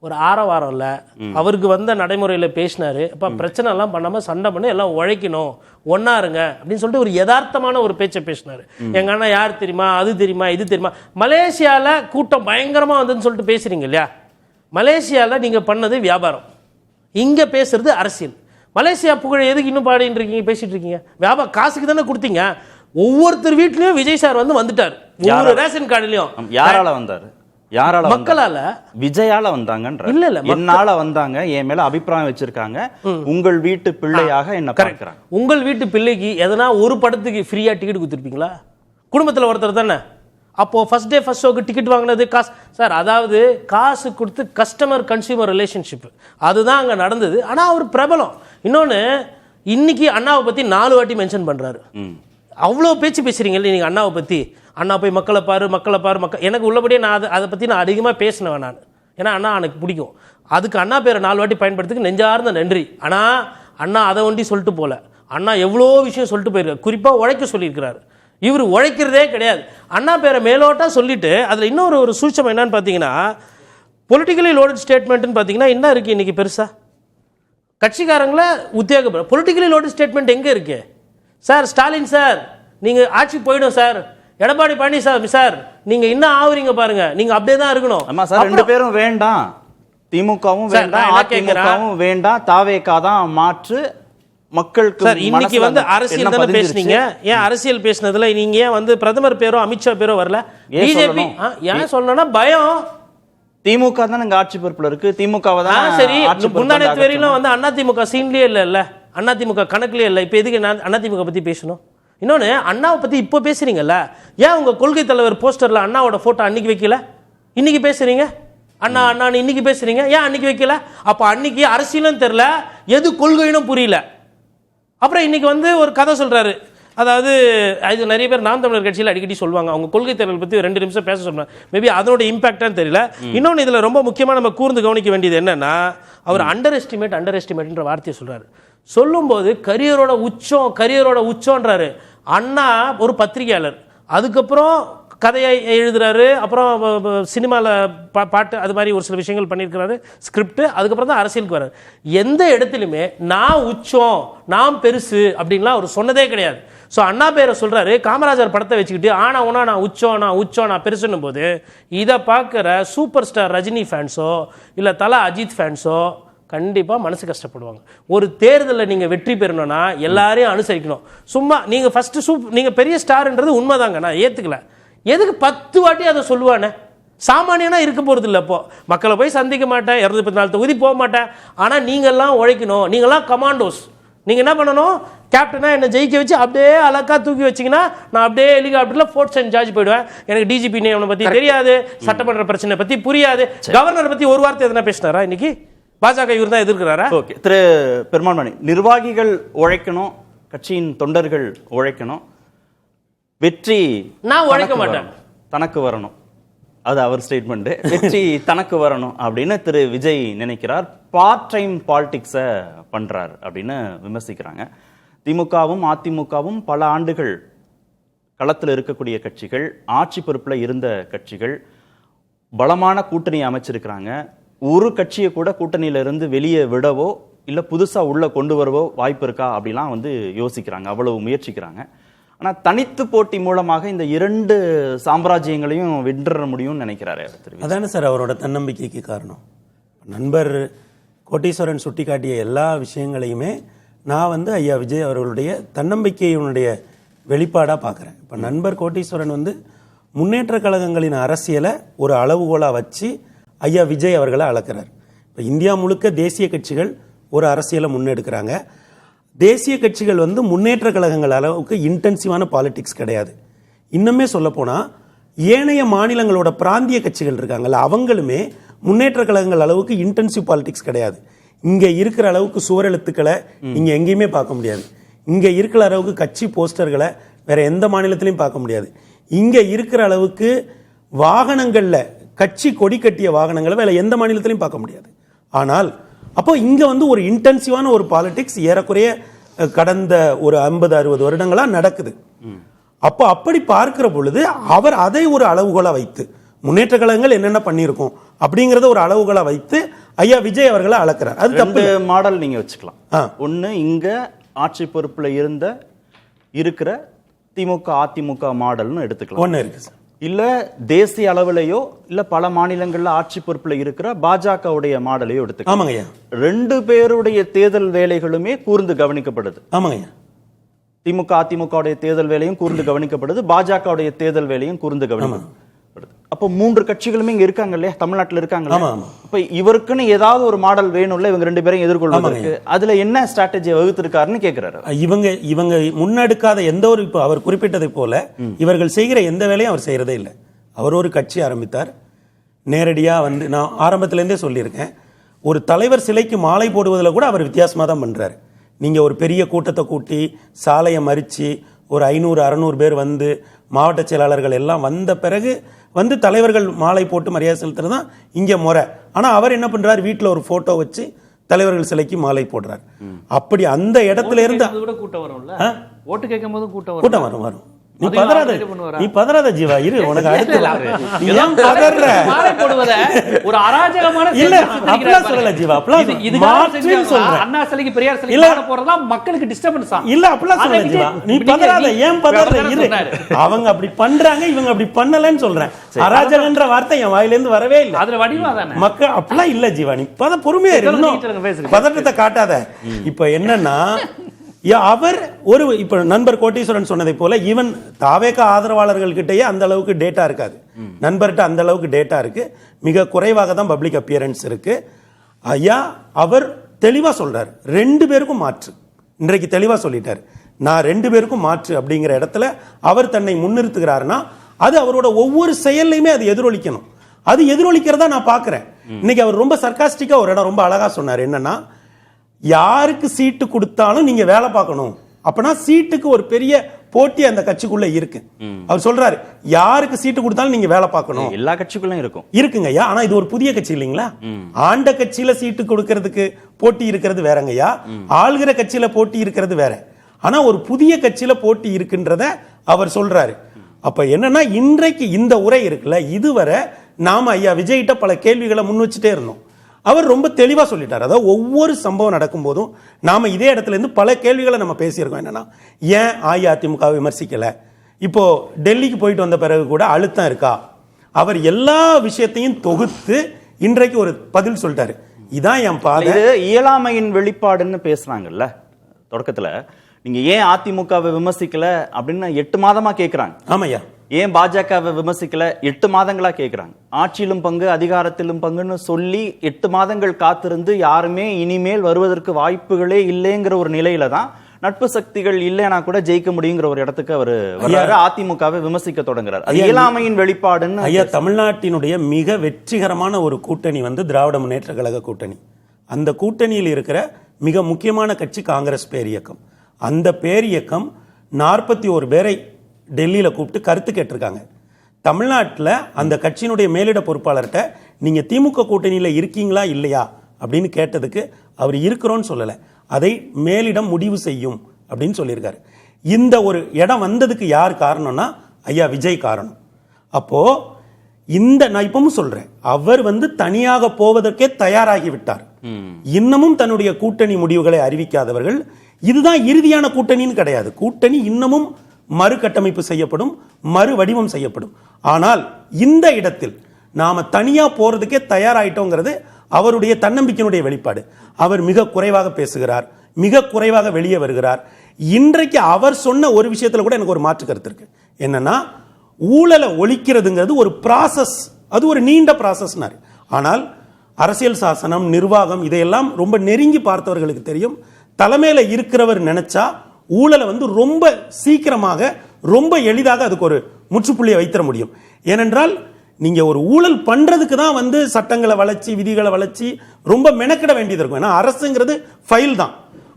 ஒரு ஆரவாரம் இல்லை, அவருக்கு வந்த நடைமுறையில் பேசினாரு. அப்போ பிரச்சனை எல்லாம் பண்ணாமல் சண்டை பண்ணி எல்லாம் உழைக்கணும், ஒன்றா இருங்க அப்படின்னு சொல்லிட்டு ஒரு யதார்த்தமான ஒரு பேச்சை பேசினார். எங்க அண்ணா யார் தெரியுமா, அது தெரியுமா, இது தெரியுமா. மலேசியாவில் கூட்டம் பயங்கரமாக வந்ததுன்னு சொல்லிட்டு பேசுறீங்க இல்லையா, மலேசியாவில் நீங்கள் பண்ணது வியாபாரம், இங்கே பேசுறது அரசியல். மலேசியா புகழ எதுக்கு இன்னும் பாடிட்டு இருக்கீங்க, பேசிட்டு இருக்கீங்க? வியாபாரம் காசுக்கு தானே கொடுத்தீங்க. ஒவ்வொருத்தர் வீட்லயும் விஜய் சார் வந்து வந்துட்டார், ஒவ்வொரு ரேஷன் கார்டுலயும். யாரால வந்தாரு? யாரால? மக்களால, விஜயால வந்தாங்கன்ற. இல்ல என்னால வந்தாங்க, என் மேல அபிப்பிராயம் வச்சிருக்காங்க, உங்கள் வீட்டு பிள்ளையாக என்ன பார்க்கறாங்க. உங்கள் வீட்டு பிள்ளைக்கு எதனா ஒரு படத்துக்கு ஃப்ரீயா டிக்கெட் கொடுத்துருப்பீங்களா? குடும்பத்துல ஒருத்தர் தானே. அப்போ ஃபர்ஸ்ட் டே ஃபர்ஸ்ட் ஷோக்கு டிக்கெட் வாங்கினது காசு சார், அதாவது காசு கொடுத்து கஸ்டமர் கன்சியூமர் ரிலேஷன்ஷிப் அதுதான் அங்கே நடந்தது. ஆனால் அவர் பிரபலம். இன்னொன்று, இன்னைக்கு அண்ணாவை பற்றி 4 வாட்டி மென்ஷன் பண்ணுறாரு. அவ்வளோ பேச்சு பேசுறீங்கல்ல நீங்கள் அண்ணாவை பற்றி. அண்ணா போய் மக்களை பாரு, எனக்கு உள்ளபடியே நான் அதை பற்றி நான் அதிகமாக பேசினேன் நான். ஏன்னா அண்ணா எனக்கு பிடிக்கும். அதுக்கு அண்ணா பேரை 4 வாட்டி பயன்படுத்துக்கு நெஞ்சார்ந்த நன்றி. ஆனால் அண்ணா அதை ஒண்டி சொல்லிட்டு போல, அண்ணா எவ்வளோ விஷயம் சொல்லிட்டு போயிருக்காரு. குறிப்பாக உழைக்க சொல்லியிருக்கிறாரு. இவர் உழைக்கிறதே கிடையாது. அண்ணா பேரை மேலோட்டா சொல்லிட்டு அதில் இன்னொரு ஒரு சூட்சம் என்னன்னு பார்த்தீங்கன்னா, பொலிட்டிக்கலி லோடட் ஸ்டேட்மெண்ட்னு பார்த்தீங்கன்னா என்ன இருக்கு இன்னைக்கு பெருசா? கட்சிக்காரங்கள உத்தியோக பொலிட்டிக்கலி லோடட் ஸ்டேட்மெண்ட் எங்கே இருக்கு சார்? ஸ்டாலின் சார் நீங்கள் ஆட்சி போயிடும் சார், எடப்பாடி பழனிசாமி சார் நீங்கள் இன்னும் ஆகுறீங்க பாருங்க, நீங்க அப்படியே தான் இருக்கணும். ஆமா சார், 2 பேரும் வேண்டாம், திமுகவும் வேண்டாம், அதிமுகவும் வேண்டாம், தாவேகா தான் மாற்று மக்களுக்கு. சார் இன்னைக்கு வந்து அரசியல் தானே பேசுனீங்க, ஏன் அரசியல் பேசினதுல நீங்க ஏன் வந்து பிரதமர் பேரோ அமித்ஷா பேரோ வரல? பிஜேபி ஏன் சொல்லணும்னா பயம். திமுக தான் அங்க ஆட்சி பொறுப்புல இருக்கு, திமுக தான். சரி, முன்னாடி வரையிலும் வந்து அதிமுக சீன்லயே இல்ல, அதிமுக கணக்குலயே இல்ல. இப்ப எதுக்கு அதிமுக பத்தி பேசணும்? இன்னொன்னு, அண்ணாவை பத்தி இப்ப பேசுறீங்கல்ல, ஏன் உங்க கொள்கை தலைவர் போஸ்டர்ல அண்ணாவோட போட்டோ அன்னைக்கு வைக்கல, இன்னைக்கு பேசுறீங்க? அண்ணா அண்ணான்னு இன்னைக்கு பேசுறீங்க, ஏன் அன்னைக்கு வைக்கல? அப்ப அன்னைக்கு அரசியலும் தெரியல, எது கொள்கையினும் புரியல. அப்புறம் இன்னைக்கு வந்து ஒரு கதை சொல்றாரு. அதாவது இது நிறைய பேர் நாம் தமிழர் கட்சியில் அடிக்கடி சொல்லுவாங்க, அவங்க கொள்கை தேர்தல் பற்றி 2 நிமிஷம் பேச சொன்னாங்க. மேபி அதோட இம்பாக்டான்னு தெரியல. இன்னொன்று இதில் ரொம்ப முக்கியமாக நம்ம கூர்ந்து கவனிக்க வேண்டியது என்னன்னா, அவர் அண்டர் எஸ்டிமேட்ன்ற வார்த்தையை சொல்றாரு. சொல்லும்போது கரியரோட உச்சம்ன்றாரு. அண்ணா ஒரு பத்திரிகையாளர், அதுக்கப்புறம் கதையை எழுதுறாரு, அப்புறம் சினிமாவில் பாட்டு அது மாதிரி ஒரு சில விஷயங்கள் பண்ணியிருக்கிறாரு, ஸ்கிரிப்ட், அதுக்கப்புறம் தான் அரசியலுக்கு வர்றாரு. எந்த இடத்துலையுமே நான் உச்சம், நான் பெருசு அப்படின்லாம் அவர் சொன்னதே கிடையாது. ஸோ அண்ணா பேரை சொல்றாரு, காமராஜர் படத்தை வச்சுக்கிட்டு ஆனா ஒன்னா நான் உச்சம் நான் பெருசுன்னும் போது இதை பார்க்குற சூப்பர் ஸ்டார் ரஜினி ஃபேன்ஸோ இல்லை தலா அஜித் ஃபேன்ஸோ கண்டிப்பாக மனசு கஷ்டப்படுவாங்க. ஒரு தேர்தலில் நீங்கள் வெற்றி பெறணும்னா எல்லாரையும் அனுசரிக்கணும். சும்மா நீங்கள் ஃபஸ்ட்டு நீங்கள் பெரிய ஸ்டார்ன்றது உண்மைதாங்க, நான் ஏற்றுக்கல. எதுக்கு 10 வாட்டி அதை சொல்லுவானே? சாமானியனா இருக்க போறது இல்லை. இப்போ மக்களை போய் சந்திக்க மாட்டேன், 214 தொகுதி போக மாட்டேன். ஆனால் நீங்கள்லாம் உழைக்கணும், நீங்கள்லாம் கமாண்டோஸ். நீங்கள் என்ன பண்ணணும்? கேப்டனா என்னை ஜெயிக்க வச்சு அப்படியே அழகா தூக்கி வச்சிங்கன்னா நான் அப்படியே ஹெலிகாப்டரில் ஃபோர்த் இன்சார்ஜ் போயிடுவேன். எனக்கு டிஜிபி நேம் பற்றி தெரியாது, சட்டமன்ற பிரச்சனை பற்றி புரியாது, கவர்னர் பற்றி ஒரு வார்த்தை எதனா பேசினாரா? இன்னைக்கு பாஜக இவர் தான் எதிர்க்கிறாரா? ஓகே, திரு பெருமாள்மணி, நிர்வாகிகள் உழைக்கணும், கட்சியின் தொண்டர்கள் உழைக்கணும், வெற்றி நான் உழைக்க மாட்டேன் தனக்கு வரணும், அது அவர் ஸ்டேட்மெண்ட். வெற்றி தனக்கு வரணும் அப்படின்னு திரு விஜய் நினைக்கிறார். பார்ட் டைம் பாலிடிக்ஸை பண்றார் அப்படின்னு விமர்சிக்கிறாங்க. திமுகவும் அதிமுகவும் பல ஆண்டுகள் களத்தில் இருக்கக்கூடிய கட்சிகள், ஆட்சி பொறுப்பில் இருந்த கட்சிகள், பலமான கூட்டணி அமைச்சிருக்கிறாங்க. ஒரு கட்சியை கூட கூட்டணியிலிருந்து வெளியே விடவோ இல்லை புதுசாக உள்ள கொண்டு வரவோ வாய்ப்பு இருக்கா அப்படிலாம் வந்து யோசிக்கிறாங்க, அவ்வளவு முயற்சிக்கிறாங்க. ஆனால் தனித்து போட்டி மூலமாக இந்த 2 சாம்ராஜ்யங்களையும் வென்ற முடியும்னு நினைக்கிறாரு. அதானே சார் அவரோட தன்னம்பிக்கைக்கு காரணம். நண்பர் கோட்டீஸ்வரன் சுட்டி காட்டிய எல்லா விஷயங்களையுமே நான் வந்து ஐயா விஜய் அவர்களுடைய தன்னம்பிக்கையினுடைய வெளிப்பாடாக பார்க்குறேன். இப்போ நண்பர் கோட்டீஸ்வரன் வந்து முன்னேற்ற கழகங்களின் அரசியலை ஒரு அளவுகோலாக வச்சு ஐயா விஜய் அவர்களை அளக்கிறார். இப்போ இந்தியா முழுக்க தேசிய கட்சிகள் ஒரு அரசியலை முன்னெடுக்கிறாங்க. தேசிய கட்சிகள் வந்து முன்னேற்ற கழகங்கள் அளவுக்கு இன்டென்சிவான பாலிடிக்ஸ் கிடையாது. இன்னுமே சொல்லப்போனால் ஏனைய மாநிலங்களோட பிராந்திய கட்சிகள் இருக்காங்கல்ல, அவங்களுமே முன்னேற்ற கழகங்கள் அளவுக்கு இன்டென்சிவ் பாலிடிக்ஸ் கிடையாது. இங்கே இருக்கிற அளவுக்கு சுவரெழுத்துக்களை இங்கே எங்கேயுமே பார்க்க முடியாது. இங்கே இருக்கிற அளவுக்கு கட்சி போஸ்டர்களை வேற எந்த மாநிலத்திலையும் பார்க்க முடியாது. இங்கே இருக்கிற அளவுக்கு வாகனங்களில் கட்சி கொடி கட்டிய வாகனங்களை வேற எந்த மாநிலத்திலையும் பார்க்க முடியாது. ஆனால் அப்போ இங்க வந்து ஒரு இன்டென்சிவான ஒரு பாலிடிக்ஸ் ஏறக்குறைய கடந்த ஒரு 50-60 வருடங்களா நடக்குது. அப்போ அப்படி பார்க்கிற பொழுது அவர் அதை ஒரு அளவுகோலா வைத்து முன்னேற்ற கழகங்கள் என்னென்ன பண்ணியிருக்கோம் அப்படிங்கறத ஒரு அளவுகோலா வைத்து ஐயா விஜய் அவர்களை அளக்கிறார். அது தப்பு மாடல் நீங்க வச்சுக்கலாம். ஒன்னு இங்க ஆட்சி பொறுப்புல இருக்கிற திமுக அதிமுக மாடல்னு எடுத்துக்கலாம். ஒன்னு இருக்கு சார். இல்ல தேசிய அளவிலேயோ இல்ல பல மாநிலங்கள்ல ஆட்சி பொறுப்புல இருக்கிற பாஜகவுடைய மாடலையோ எடுத்துக்கலாம். ஆமாங்கய்யா. 2 பேருடைய தேர்தல் வேலைகளுமே கூர்ந்து கவனிக்கப்படுது. ஆமாங்கய்யா. திமுக அதிமுக தேர்தல் வேலையும் கூர்ந்து கவனிக்கப்படுது, பாஜகவுடைய தேர்தல் வேலையும் கூர்ந்து கவனிக்கப்படுது. அப்போ 3 கட்சிகளுமே இங்க இருக்காங்க இல்லையா, தமிழ்நாட்டில் இருக்காங்க. அப்ப இவருக்குன்னு ஏதாவது ஒரு மாடல் வேணும்ல, இவங்க 2 பேரையும் எதிர்கொள்வதற்கு. அதுல என்ன ஸ்ட்ராட்டஜி வகுத்திருக்காருன்னு கேட்கிறாரு. இவங்க முன்னெடுக்காத எந்த ஒரு, இப்போ அவர் குறிப்பிட்டதை போல இவர்கள் செய்கிற எந்த வேலையும் அவர் செய்யறதே இல்லை. அவர் ஒரு கட்சி ஆரம்பித்தார், நேரடியா வந்து நான் ஆரம்பத்திலேருந்தே சொல்லியிருக்கேன், ஒரு தலைவர் சிலைக்கு மாலை போடுவதில் கூட அவர் வித்தியாசமா தான் பண்றாரு. நீங்க ஒரு பெரிய கூட்டத்தை கூட்டி சாலையை மறிச்சு ஒரு 500-600 பேர் வந்து மாவட்ட செயலாளர்கள் எல்லாம் வந்த பிறகு வந்து தலைவர்கள் மாலை போட்டு மரியாதை செலுத்துறது தான் இங்க முறை. ஆனா அவர் என்ன பண்றாரு, வீட்டுல ஒரு போட்டோ வச்சு தலைவர்கள் சிலைக்கு மாலை போடுறாரு. அப்படி அந்த இடத்துல இருந்து கூட்டம் வரும்ல, ஓட்டு கேட்கும் போது கூட்டம் வரும். நீ பதறாத ஜீவா, இரு, உனக்கு அடுத்து ஏன் பதற மாலை போடுவத ஒரு அராஜகமான இல்ல அப்படிலாம் சொல்லல ஜீவா, அப்படிலாம் சொல்றேன். அண்ணா சிலைக்கு பெரியார் சிலைக்கு போறதா மக்களுக்கு டிஸ்டர்பன்ஸ் தான். இல்ல அப்படிலாம் சொல்லல ஜீவா, நீ பதறாத, ஏன் பதற, இரு. அவங்க அப்படி பண்றாங்க, இவங்க அப்படி பண்ணலன்னு சொல்றேன். அராஜகன்ற வார்த்தை என் வாயில இருந்து வரவே இல்லை. அதுல வடிவா தானே மக்கள் அப்படிலாம் இல்ல ஜீவா, நீ பொறுமையா இரு, பதட்டத்தை காட்டாத. இப்ப என்னன்னா அவர் ஒரு இப்ப நண்பர் கோட்டீஸ்வரன் சொன்னதை போல ஈவன் தாவேக ஆதரவாளர்கள் கிட்டயே அந்த அளவுக்கு டேட்டா இருக்காது, நண்பர்கிட்ட அந்த அளவுக்கு டேட்டா இருக்கு, மிக குறைவாக தான் பப்ளிக் அப்பியரன்ஸ் இருக்கு. ஐயா அவர் தெளிவா சொல்றாரு, 2 பேருக்கும் மாற்று, இன்றைக்கு தெளிவா சொல்லிட்டாரு, நான் 2 பேருக்கும் மாற்று அப்படிங்கிற இடத்துல அவர் தன்னை முன்னிறுத்துகிறாருன்னா அது அவரோட ஒவ்வொரு செயல்லையுமே அது எதிரொலிக்கணும். அது எதிரொலிக்கிறதா நான் பாக்குறேன். இன்னைக்கு அவர் ரொம்ப சர்க்காஸ்டிக்கா ஒரு இடம் ரொம்ப அழகா சொன்னார், என்னன்னா யாருக்கு சீட்டு கொடுத்தாலும் நீங்க வேலை பார்க்கணும், அப்பனா சீட்டுக்கு ஒரு பெரிய போட்டி அந்த கட்சிக்குள்ள இருக்கு. அவர் சொல்றாரு யாருக்கு சீட்டு கொடுத்தாலும் நீங்க வேலை பார்க்கணும். எல்லா கட்சிக்குள்ள இருக்குங்க ஐயா, ஆனா இது ஒரு புதிய கட்சி இல்லைங்களா. ஆண்ட கட்சியில சீட்டு கொடுக்கறதுக்கு போட்டி இருக்கிறது வேறங்கய்யா, ஆளுகிற கட்சியில போட்டி இருக்கிறது வேற. ஆனா ஒரு புதிய கட்சியில போட்டி இருக்குன்றத அவர் சொல்றாரு. அப்ப என்னன்னா இன்றைக்கு இந்த உரை இருக்குல்ல, இதுவரை நாம ஐயா விஜய்கிட்ட பல கேள்விகளை முன் வச்சுட்டே இருந்தோம். அவர் ரொம்ப தெளிவா சொல்லிட்டார். அதாவது ஒவ்வொரு சம்பவம் நடக்கும் போதும் நாம இதே இடத்துல இருந்து பல கேள்விகளை நம்ம பேசியிருக்கோம். என்னன்னா ஏன் அஇஅதிமுக விமர்சிக்கல, இப்போ டெல்லிக்கு போயிட்டு வந்த பிறகு கூட அழுத்தம் இருக்கா, அவர் எல்லா விஷயத்தையும் தொகுத்து இன்றைக்கு ஒரு பதில் சொல்லிட்டாரு. இதான் என் பாதை. இயலாமையின் வெளிப்பாடுன்னு பேசுறாங்கல்ல தொடக்கத்துல, நீங்க ஏன் அதிமுகவை விமர்சிக்கல அப்படின்னு 8 மாதமா கேட்கிறாங்க. ஆமையா, ஏன் பாஜகவை விமர்சிக்கல 8 மாதங்களா கேட்கிறாங்க. ஆட்சியிலும் பங்கு அதிகாரத்திலும் பங்குன்னு சொல்லி 8 மாதங்கள் காத்திருந்து யாருமே இனிமேல் வருவதற்கு வாய்ப்புகளே இல்லைங்கிற ஒரு நிலையில தான் நட்பு சக்திகள் இல்லைன்னா கூட ஜெயிக்க முடியுங்கிற ஒரு இடத்துக்கு அவர் வர்றாரு, அதிமுகவை விமர்சிக்க தொடங்குறாரு. அது இயலாமையின் வெளிப்பாடுன்னு. ஐயா, தமிழ்நாட்டினுடைய மிக வெற்றிகரமான ஒரு கூட்டணி வந்து திராவிட முன்னேற்ற கழக கூட்டணி. அந்த கூட்டணியில் இருக்கிற மிக முக்கியமான கட்சி காங்கிரஸ் பேரியக்கம். அந்த பேரியக்கம் 41 பேரை டெல்லியில கூப்பிட்டு கருத்து கேட்டிருக்காங்க. தமிழ்நாட்டில் அந்த கட்சியினுடைய மேலிட பொறுப்பாளர்கிட்ட நீங்க திமுக கூட்டணியில இருக்கீங்களா இல்லையா அப்படின்னு கேட்டதுக்கு அவர் இருக்கிறோன்னு சொல்லல, அதை மேலிடம் முடிவு செய்யும் அப்படின்னு சொல்லியிருக்காரு. இந்த ஒரு இடம் வந்ததுக்கு யார் காரணம்னா ஐயா விஜய் காரணம். அப்போ இந்த நான் இப்பவும் சொல்றேன், அவர் வந்து தனியாக போவதற்கே தயாராகி விட்டார். இன்னமும் தன்னுடைய கூட்டணி முடிவுகளை அறிவிக்காதவர்கள், இதுதான் இறுதியான கூட்டணின்னு கிடையாது. கூட்டணி இன்னமும் மறுகட்டமைப்பு செய்யப்படும், மறு வடிவம் செய்யப்படும். ஆனால் இந்த இடத்தில் நாம தனியா போறதுக்கே தயாராயிட்டோங்கிறது அவருடைய தன்னம்பிக்கையினுடைய வெளிப்பாடு. அவர் மிக குறைவாக பேசுகிறார், மிக குறைவாக வெளியே வருகிறார். இன்றைக்கு அவர் சொன்ன ஒரு விஷயத்துல கூட எனக்கு ஒரு மாற்று கருத்து இருக்கு. என்னன்னா ஊழலை ஒழிக்கிறதுங்கிறது ஒரு ப்ராசஸ், அது ஒரு நீண்ட ப்ராசஸ். ஆனால் அரசியல் சாசனம், நிர்வாகம் இதையெல்லாம் ரொம்ப நெருங்கி பார்த்தவர்களுக்கு தெரியும். தலைமையில இருக்கிறவர் நினைச்சா ஊழலை வந்து ரொம்ப சீக்கிரமாக, ரொம்ப எளிதாக அதுக்கு ஒரு முற்றுப்புள்ளியை வைத்திட முடியும். ஏனென்றால் நீங்க ஒரு ஊழல் பண்றதுக்கு தான் வந்து சட்டங்களை வளைச்சி, விதிகளை வளைச்சி ரொம்ப மெனக்கிட வேண்டியது இருக்கும். ஏன்னா அரசுங்கிறது ஃபைல் தான்.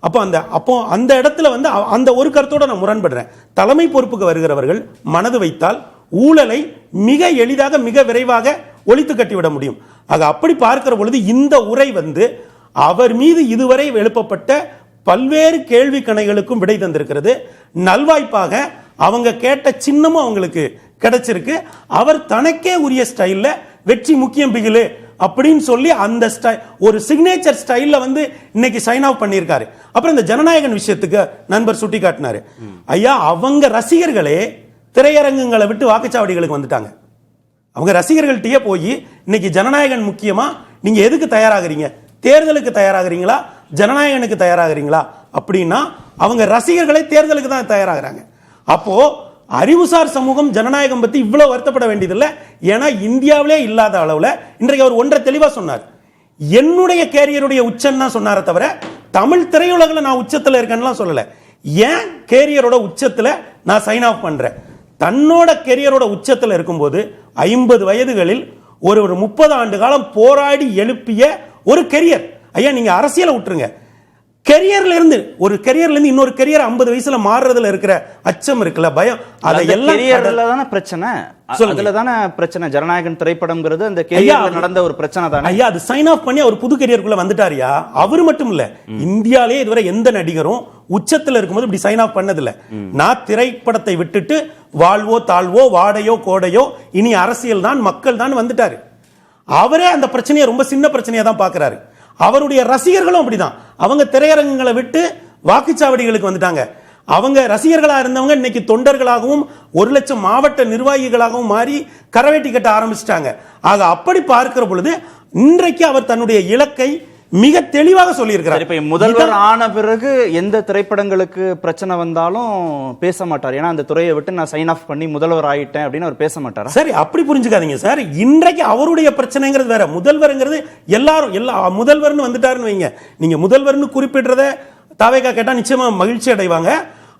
அப்போ அந்த இடத்துல வந்து அந்த ஒரு கருத்தோட நான் முரண்படுறேன். தலைமை பொறுப்புக்கு வருகிறவர்கள் மனது வைத்தால் ஊழலை மிக எளிதாக, மிக விரைவாக ஒழித்து கட்டிவிட முடியும். ஆக அப்படி பார்க்கிற பொழுது இந்த உரை வந்து அவர் மீது இதுவரை எழுப்பப்பட்ட பல்வேறு கேள்வி கணைகளுக்கும் விடை தந்திருக்கிறது. நல்வாய்ப்பாக அவங்க கேட்ட சின்னமும் அவங்களுக்கு கிடைச்சிருக்கு. அவர் தனக்கே உரிய ஸ்டைல்ல வெற்றி முக்கியம் பிகிலு அப்படின்னு சொல்லி அந்த ஒரு சிக்னேச்சர் ஸ்டைல்ல வந்து இன்னைக்கு சைன் ஆஃப் பண்ணியிருக்காரு. அப்புறம் இந்த ஜனநாயகன் விஷயத்துக்கு நண்பர் சுட்டி காட்டினாரு. ஐயா, அவங்க ரசிகர்களே திரையரங்குகளை விட்டு வாக்குச்சாவடிகளுக்கு வந்துட்டாங்க. அவங்க ரசிகர்கள்ட்டயே போய் இன்னைக்கு ஜனநாயகன் முக்கியமா, நீங்க எதுக்கு தயாராகிறீங்க, தேர்தலுக்கு தயாராகிறீங்களா, ஜனநாயகனுக்கு தயாராகிறீங்களா அப்படின்னா அவங்க ரசிகர்களே தேர்தலுக்கு தான் தயாராகிறாங்க. அப்போ அறிவுசார் சமூகம் ஜனநாயகம் பத்தி இவ்வளவு வருத்தப்பட வேண்டியதில்லை. ஏன்னா இந்தியாவிலே இல்லாத அளவுல இன்றைக்கு அவர் ஒன்றை தெளிவா சொன்னார். என்னுடைய கேரியருடைய உச்சம் தான் சொன்னார தவிர தமிழ் திரையுலகில் நான் உச்சத்தில் இருக்கேன்னு சொல்லல. ஏன் கேரியரோட உச்சத்தில் நான் சைன் ஆஃப் பண்றேன். தன்னோட கேரியரோட உச்சத்தில் இருக்கும்போது 50 வயதுகளில் ஒரு 30 ஆண்டு காலம் போராடி எழுப்பிய ஒரு கெரியர். ஐயா, நீங்க அரசியலை விட்டுருங்க, கெரியர்ல இருந்து இன்னொரு கெரியர் 50 வயசுல மாறுறதுல இருக்கிற அச்சம் இருக்குல்ல, பயம், அதெல்லாம் பிரச்சனை. அதுல தானே பிரச்சனை. ஜனநாயகன் திரைப்படம்ங்கிறது அந்த கெரியர்ல நடந்த ஒரு பிரச்சனை தானே. ஐயா, அது சைன் ஆஃப் பண்ணி அவர் புது கெரியருக்குள்ள வந்துட்டாரியா. அவர் மட்டும் இல்ல, இந்தியாலே இதுவரை எந்த நடிகரும் உச்சத்துல இருக்கும்போது இப்படி சைன் ஆஃப் பண்ணதில்லை. நான் திரைப்படத்தை விட்டுட்டு வாழ்வோ தாழ்வோ, வாடையோ கோடையோ, இனி அரசியல் தான், மக்கள் தான் வந்துட்டாரு. அவரே அந்த பிரச்சனையை ரொம்ப சின்ன பிரச்சனையா தான் பாக்குறாரு. அவருடைய ரசிகர்களும் அப்படிதான். அவங்க திரையரங்குகளை விட்டு வாக்குச்சாவடிகளுக்கு வந்துட்டாங்க. அவங்க ரசிகர்களா இருந்தவங்க இன்னைக்கு தொண்டர்களாகவும் 1 லட்சம் மாவட்ட நிர்வாகிகளாகவும் மாறி கரவேட்டி கட்ட ஆரம்பிச்சிட்டாங்க. ஆக அப்படி பார்க்கிற பொழுது இன்றைக்கு அவர் தன்னுடைய இலக்கை மிக தெளிவாக சொல்லியிருக்கிறார். இப்ப முதல்வர் ஆன பிறகு எந்த திரைப்படங்களுக்கு பிரச்சனை வந்தாலும் பேச மாட்டார். ஏன்னா அந்த துறையை விட்டு நான் சைன் ஆஃப் பண்ணி முதல்வர் ஆயிட்டேன் அப்படின்னு அவர் பேச மாட்டார். சரி, அப்படி புரிஞ்சுக்காதீங்க சார். இன்றைக்கு அவருடைய பிரச்சனைங்கிறது வேற. முதல்வர்ங்கிறது எல்லாரும் முதல்வர்னு வந்துட்டாருன்னு வைங்க. நீங்க முதல்வர்னு குறிப்பிடுறத தாவேகா கேட்டா நிச்சயமா மகிழ்ச்சி அடைவாங்க.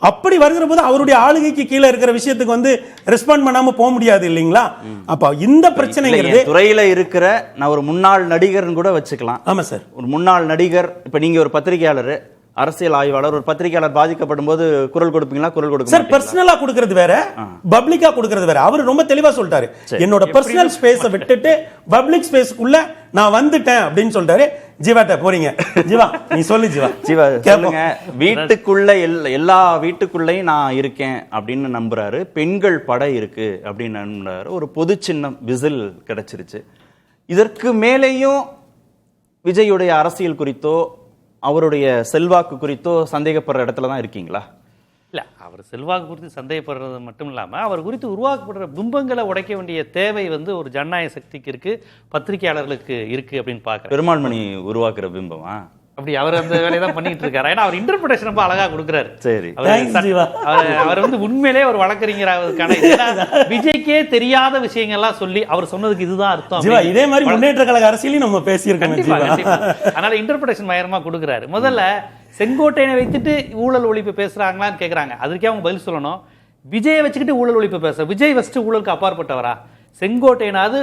அப்படி வருகிற போது அவருடைய ஆளுகைக்கு கீழே இருக்கிற விஷயத்துக்கு வந்து ரெஸ்பாண்ட் பண்ணாம போக முடியாது இல்லைங்களா. அப்ப இந்த பிரச்சனைங்கிறது துறையில இருக்கிற நான் ஒரு முன்னாள் நடிகர்னு கூட வச்சுக்கலாம். ஆமா சார், ஒரு முன்னாள் நடிகர். இப்ப நீங்க ஒரு பத்திரிகையாளர், அரசியல் ஆய்வாளர், ஒரு பத்திரிகையாளர் பாதிக்கப்படும் போது குரல் கொடுப்பீங்களா? குரல் கொடுக்க சார், பர்சனலா கொடுக்கிறது வேற, பப்ளிக்கா கொடுக்கிறது வேற. அவர் ரொம்ப தெளிவா சொல்லிட்டாரு. என்னோட பர்சனல் ஸ்பேஸ விட்டுட்டு பப்ளிக் ஸ்பேஸ்க்குள்ள நான் வந்துட்டேன் அப்படின்னு சொல்லிட்டாரு. ஜீவாட்ட போறீங்க. ஜீவா, நீ சொல்லு. ஜீவா சொல்லுங்க. வீட்டுக்குள்ள எல்லா வீட்டுக்குள்ளேயும் நான் இருக்கேன் அப்படின்னு நம்புறாரு. பெண்கள் படை இருக்கு அப்படின்னு நம்புறாரு. ஒரு பொது சின்னம் விசில் கிடைச்சிருச்சு. இதற்கு மேலேயும் விஜயுடைய அரசியல் குறித்தோ அவருடைய செல்வாக்கு குறித்தோ சந்தேகப்படுற இடத்துல தான் இருக்கீங்களா? இல்லை, அவர் செல்வாக்கு குறித்து சந்தேகப்படுறது மட்டும் இல்லாமல் அவர் குறித்து உருவாக்கப்படுற பிம்பங்களை உடைக்க வேண்டிய தேவை வந்து ஒரு ஜனநாயக சக்திக்கு இருக்கு, பத்திரிகையாளர்களுக்கு இருக்கு அப்படின்னு பார்க்குறேன். பெருமாள்மணி உருவாக்குற பிம்பமா? அப்படி அவர் அந்த வேலையை தான் பண்ணிட்டு இருக்காரு. ஏன்னா அவர் இன்டர்பிரேஷன் ரொம்ப அழகா கொடுக்குறாரு. சரி, அவர் வந்து உண்மையிலே ஒரு வழக்கறிஞராவதுக்கான விஜய்க்கே தெரியாத விஷயங்கள்லாம் சொல்லி அவர் சொன்னதுக்கு இதுதான் அர்த்தம். இதே மாதிரி முன்னேற்ற கழக அரசியலையும் நம்ம பேசியிருக்கோம். அதனால இன்டர்பிரேஷன் பயங்கரமா கொடுக்குறாரு. முதல்ல செங்கோட்டையனை வைத்துட்டு ஊழல் ஒழிப்பு பேசுறாங்களான்னு கேட்கறாங்க. அதற்கே அவங்க பதில் சொல்லணும். விஜயை வச்சுக்கிட்டு ஊழல் ஒழிப்பு பேசுற விஜய் ஃபர்ஸ்ட் ஊழலுக்கு அப்பாற்பட்டவரா? செங்கோட்டையனாவது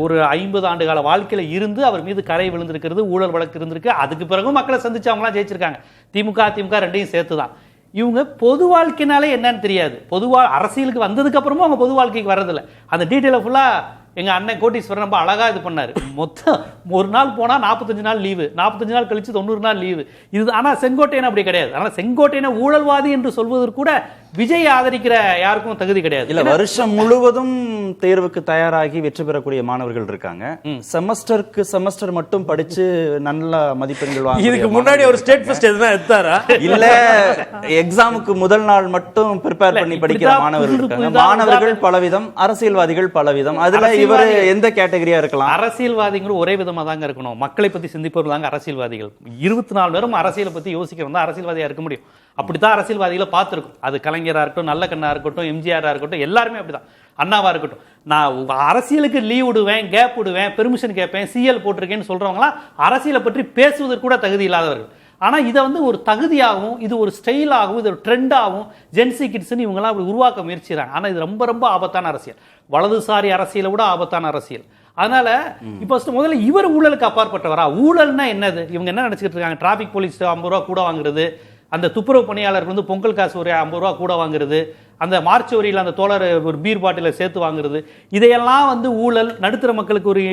ஒரு 50 ஆண்டு கால வாழ்க்கையில இருந்து அவர் மீது கரை விழுந்திருக்கிறது, ஊழல் வழக்கு இருந்திருக்கு. அதுக்கு பிறகும் மக்களை சந்திச்சு அவங்களாம் ஜெயிச்சிருக்காங்க. திமுக அதிமுக ரெண்டையும் சேர்த்துதான். இவங்க பொது வாழ்க்கைனாலே என்னன்னு தெரியாது. அரசியலுக்கு வந்ததுக்கு அப்புறமும் அவங்க பொது வாழ்க்கைக்கு வர்றதில்ல. அந்த டீட்டெயில ஃபுல்லா எங்க அண்ணன் கோட்டீஸ்வரன் ரொம்ப அழகா இது பண்ணாரு. மொத்தம் ஒரு நாள் போனா 45 நாள் லீவு, 45 நாள் கழிச்சு 90 நாள் லீவு. இது ஆனா செங்கோட்டையன் அப்படி கிடையாது. ஆனா செங்கோட்டையனை ஊழல்வாதி என்று சொல்வதற்கு கூட விஜய் ஆதரிக்கிற யாருக்கும் தகுதி கிடையாது. இல்ல, வருஷம் முழுவதும் தேர்வுக்கு தயாராகி வெற்றி பெறக்கூடிய மாணவர்கள் இருக்காங்க. செமஸ்டர் மட்டும் படிச்சு நல்ல மதிப்பெண்கள் வாங்க. இதுக்கு முன்னாடி ஒரு ஸ்டேட் ஃபர்ஸ்ட் எதுனா எடுத்தாரா? இல்ல, எக்ஸாமுக்கு முதல் நாள் மட்டும் ப்ரிப்பேர் பண்ணி படிக்கிற மாணவர்கள் இருக்காங்க. மாணவர்கள் பலவிதம், அரசியல்வாதிகள் பலவிதம். அதுல இவர் எந்த கேட்டகரியா இருக்கலாம்? அரசியல்வாதிகள் ஒரே விதமா தாங்க இருக்கணும். மக்களை பத்தி சிந்திப்பவர்கள் தாங்க அரசியல்வாதிகள். 24 நேரம் அரசியலை பத்தி யோசிக்கிறவங்க தான் அரசியல்வாதியா இருக்க முடியும். அப்படித்தான் அரசியல்வாதிகளை பார்த்துருக்கும். அது கலைஞரா இருக்கட்டும், நல்ல கண்ணா இருக்கட்டும், எம்ஜிஆரா இருக்கட்டும், எல்லாருமே அப்படிதான். அண்ணாவா இருக்கட்டும். நான் அரசியலுக்கு லீவ் விடுவேன், கேப் விடுவேன், பெர்மிஷன் கேட்பேன், சிஎல் போட்டிருக்கேன்னு சொல்றவங்களாம் அரசியலை பற்றி பேசுவதற்கு கூட தகுதி இல்லாதவர்கள். ஆனா இதை வந்து ஒரு தகுதியாகவும், இது ஒரு ஸ்டைலாகவும், இது ஒரு ட்ரெண்டாகவும் ஜென்சி கிட்ஸ்ன்னு இவங்கெல்லாம் அப்படி உருவாக்க முயற்சிறாங்க. ஆனா இது ரொம்ப ரொம்ப ஆபத்தான அரசியல், வலதுசாரி அரசியலை விட ஆபத்தான அரசியல். அதனால இப்போ முதல்ல இவர் ஊழலுக்கு அப்பாற்பட்டவரா? ஊழல்னா என்னது? இவங்க என்ன நினைச்சிட்டு இருக்காங்க? டிராபிக் போலீஸ் 50 ரூபா கூட வாங்குறது, அந்த துப்புரவு பணியாளருக்கு வந்து பொங்கல் காசு ஒரு 50 ரூபா கூட வாங்குறது, அந்த மார்ச் வரியில் அந்த தோழர் ஒரு பீர் பாட்டில சேர்த்து வாங்குறது, இதையெல்லாம் வந்து ஊழல், நடுத்தர மக்களுக்கு ஒரு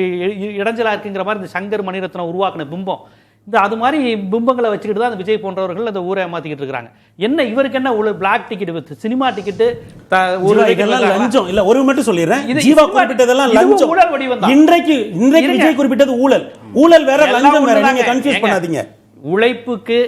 இடைஞ்சலா இருக்குங்கிற மாதிரி இந்த சங்கர் மணிரத்னம் உருவாக்கின பிம்பம். இந்த அது மாதிரி பிம்பங்களை வச்சுக்கிட்டு தான் அந்த விஜய் போன்றவர்கள் அந்த ஊரை ஏமாத்திக்கிட்டு இருக்காங்க. என்ன இவருக்கு என்ன ஊழல்? பிளாக் டிக்கெட், சினிமா டிக்கெட், லஞ்சம் இல்ல. ஒரு மட்டும் சொல்லிடுறேன், ஜீவா குறிப்பிட்டதெல்லாம் லஞ்சம். ஊழல் வடிவம் தான். இன்றைக்கு விஜய் குறிப்பிட்டது ஊழல். ஊழல் வேற, லஞ்சம் வேற. நீங்க கன்ஃபியூஸ் பண்ணாதீங்க. உழைப்புக்கு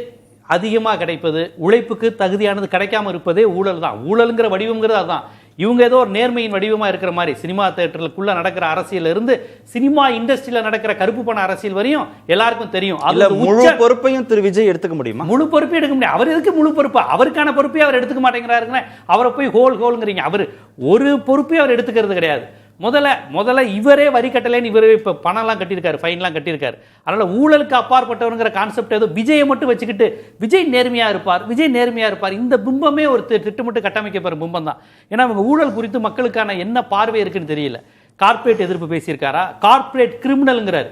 அதிகமாக கிடைப்பது, உழைப்புக்கு தகுதியானது கிடைக்காம இருப்பதே ஊழல் தான். ஊழல்ங்கிற வடிவம்ங்கிறது அதுதான். இவங்க ஏதோ ஒரு நேர்மையின் வடிவமா இருக்கிற மாதிரி சினிமா தியேட்டருக்குள்ள நடக்கிற அரசியல் இருந்து சினிமா இண்டஸ்ட்ரியில நடக்கிற கருப்பு பண அரசியல் வரையும் எல்லாருக்கும் தெரியும். முழு பொறுப்பையும் திரு விஜய் எடுத்துக்க முடியுமா? முழு பொறுப்பை எடுக்க முடியும். அவர் எதுக்கு முழு பொறுப்பு? அவருக்கான பொறுப்பை அவர் எடுத்துக்க மாட்டேங்கிறாருங்க. அவரை போய் ஹோல்ங்கிறீங்க. அவர் ஒரு பொறுப்பை அவர் எடுத்துக்கிறது கிடையாது. முதல்ல இவரே வரி கட்டலைன்னு இவரே இப்ப பணம்லாம் கட்டியிருக்காரு, ஃபைன்லாம் கட்டியிருக்காரு. அதனால ஊழலுக்கு அப்பாற்பட்டவருங்கிற கான்செப்ட் ஏதோ விஜயை மட்டும் வச்சுக்கிட்டு விஜய் நேர்மையா இருப்பார், இந்த பிம்பமே ஒரு திட்டமிட்டு கட்டமைக்கப்படுற பிம்பம் தான். ஏன்னா அவங்க ஊழல் குறித்து மக்களுக்கான என்ன பார்வை இருக்குன்னு தெரியல. கார்ப்பரேட் எதிர்ப்பு பேசியிருக்காரா? கார்ப்பரேட் கிரிமினல்ங்கிறாரு.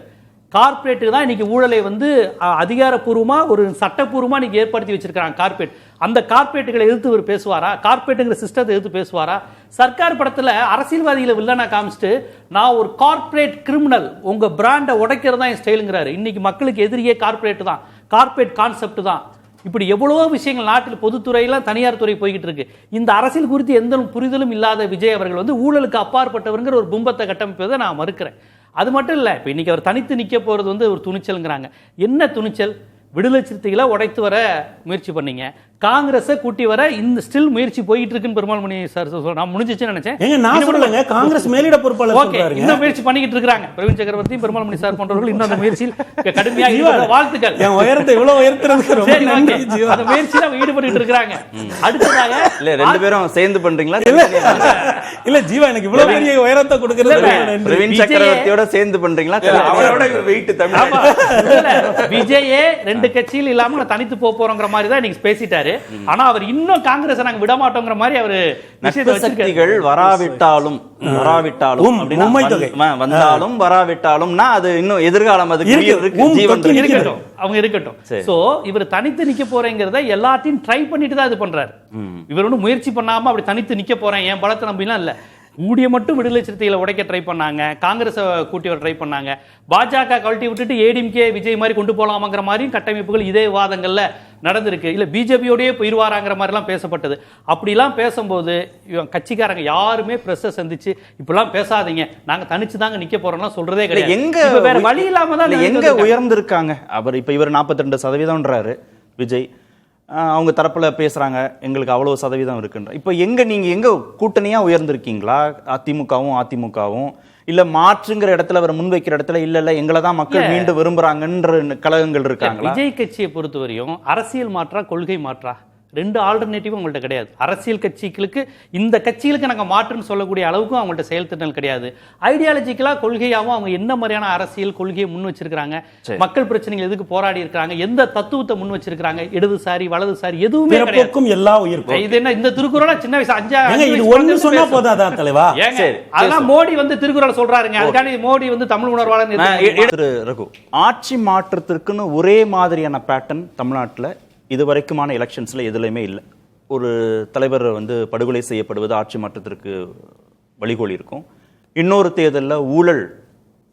கார்ப்பரேட்டு தான் இன்னைக்கு ஊழலை வந்து அதிகாரப்பூர்வமா ஒரு சட்டப்பூர்வமா இன்னைக்கு ஏற்படுத்தி வச்சிருக்காங்க கார்ப்பரேட். அந்த கார்ப்பரேட்டுகளை எதிர்த்து இவர் பேசுவாரா? கார்ப்பரேட்டுங்கிற சிஸ்டத்தை எதிர்த்து பேசுவாரா? சர்க்கார் படத்துல அரசியல்வாதிகளை வில்லனா காமிச்சிட்டு நான் ஒரு கார்ப்பரேட் கிரிமினல், உங்க பிராண்டை உடைக்கிறதா என் ஸ்டைலுங்கிறாரு. இன்னைக்கு மக்களுக்கு எதிரியே கார்ப்பரேட் தான், கார்ப்பரேட் கான்செப்ட் தான். இப்படி எவ்வளவோ விஷயங்கள் நாட்டில் பொதுத்துறையெல்லாம் தனியார் துறை போய்கிட்டு இருக்கு. இந்த அரசியல் குறித்து எந்த புரிதலும் இல்லாத விஜய் அவர்கள் வந்து ஊழலுக்கு அப்பாற்பட்டவருங்கிற ஒரு பிம்பத்தை கட்டமைப்பதை நான் மறுக்கிறேன். அது மட்டும் இல்லை, இப்போ இன்னைக்கு அவர் தனித்து நிற்க போகிறது வந்து ஒரு துணிச்சல்ங்கிறாங்க. என்ன துணிச்சல்? விடுதலை சிறுத்தைகளை உடைத்து வர முயற்சி பண்ணீங்க, காங்கிரஸை கூட்டி வர இந்த ஸ்டில் முயற்சி போயிட்டு இருக்குன்னு பெருமாள்மணி சார் நான் முடிஞ்சிச்சுன்னு நினைச்சேன். நான் சொல்லலங்க, காங்கிரஸ் மேலிட பொறுப்பாளர் சொல்றாரு. இந்த முயற்சி பண்ணிக்கிட்டு இருக்காங்க பிரவீன் சக்கரவர்த்தி, பெருமாள்மணி சார் போன்றவர்கள் இன்னும் அந்த முயற்சியில் கடுமையாக வாழ்த்துக்கள். என் உயரத்தை இவ்வளவு உயர்த்துறது அந்த முயற்சியில் அவங்க ஈடுபட்டு இருக்காங்க. அடுத்ததாக இல்ல ரெண்டு பேரும் சேர்ந்து பண்றீங்களா? இல்ல ஜீவா எனக்கு இவ்வளவு பெரிய உயரத்தை கொடுக்கிறது பிரவீன் சக்கரவர்த்தியோட சேர்ந்து பண்றீங்களா? அவரோட வெயிட் தமிழ் விஜயே ரெண்டு கட்சியில் இல்லாம தனித்து போறோங்கிற மாதிரி தான் நீங்க பேசிட்டாரு. ஆனா அவர் இன்னும் காங்கிரஸ் நாங்க விட மாட்டோங்கிற மாதிரி அவர் சக்திகள் வராவிட்டாலும் வந்தாலும் வராவிட்டாலும்னா அது இன்னும் எதிர்காலம் அதுக்கு இருக்கட்டும், அவங்க இருக்கட்டும். சோ இவர் தனித்து நிக்க போறேங்கிறத எல்லாத்தையும் ட்ரை பண்ணிட்டு தான் இது பண்றாரு. இவர் ஒன்றும் முயற்சி பண்ணாம அப்படி தனித்து நிக்க போறேன் என் பலத்தை நம்பிலாம் இல்ல. கூடிய மட்டும் விடுதலை சிறுத்தைகளை உடைக்க ட்ரை பண்ணாங்க, காங்கிரஸை கூட்டி வர ட்ரை பண்ணாங்க, பாஜக கழட்டி விட்டுட்டு ஏடிஎம்கே விஜய் மாதிரி கொண்டு போலாமாங்கிற மாதிரியும் கட்டமைப்புகள் இதே வாதங்கள்ல நடந்திருக்கு. இல்ல பிஜேபியோடய போயிருவாராங்கிற மாதிரிலாம் பேசப்பட்டது. அப்படிலாம் பேசும்போது கட்சிக்காரங்க யாருமே பிரஸ் சந்திச்சு இப்பெல்லாம் பேசாதீங்க, நாங்க தனிச்சு தாங்க நிக்க போறோம்லாம் சொல்றதே கிடையாது. எங்க வேற வழி இல்லாம தான் எங்க உயர்ந்திருக்காங்க. அவர் இப்ப இவர் 42% விஜய் அவங்க தரப்புல பேசுறாங்க, எங்களுக்கு அவ்வளவு சதவீதம் இருக்குன்ற. இப்ப நீங்க எங்க கூட்டணியா உயர்ந்திருக்கீங்களா? அதிமுகவும் இல்ல மாற்றுங்கிற இடத்துல அவர் முன்வைக்கிற இடத்துல இல்ல எங்களை தான் மக்கள் மீண்டும் விரும்புறாங்கன்ற கழகங்கள் இருக்காங்க. விஜய் கட்சியை பொறுத்தவரையும் அரசியல் மாற்றா கொள்கை மாற்றா ரெண்டு ஆல்டர்னேட்டிவ் அவங்கள்ட்ட கிடையாது. அரசியல் கட்சிகளுக்கு இந்த கட்சிகளுக்கு நாங்கள் மாற்றுன்னு சொல்லக்கூடிய அளவுக்கும் அவங்கள்ட்ட செயல் திட்டங்கள் கிடையாது. ஐடியாலஜிக்கலா கொள்கையாகவும் அவங்க என்ன மாதிரியான அரசியல் கொள்கையை முன் வச்சிருக்காங்க, மக்கள் பிரச்சனைகள் எதுக்கு போராடி இருக்காங்க, எந்த தத்துவத்தை முன் வச்சிருக்காங்க, இடதுசாரி வலதுசாரி எதுவுமே கிடையாது. இது என்ன இந்த திருக்குறளா சின்ன வயசு 5 சொன்னா போதாதான் தலைவா? அதெல்லாம் மோடி வந்து திருக்குறள் சொல்றாருங்க, அதுக்கான மோடி வந்து தமிழ் உணர்வாளர். ரகு, ஆட்சி மாற்றத்திற்குன்னு ஒரே மாதிரியான பேட்டர்ன் தமிழ்நாட்டில் இதுவரைக்குமான எலெக்ஷன்ஸ்ல எதுலையுமே இல்லை. ஒரு தலைவர் வந்து படுகொலை செய்யப்படுவது ஆட்சி மாற்றத்திற்கு வழிகோலி இருக்கும், இன்னொரு தேர்தலில் ஊழல்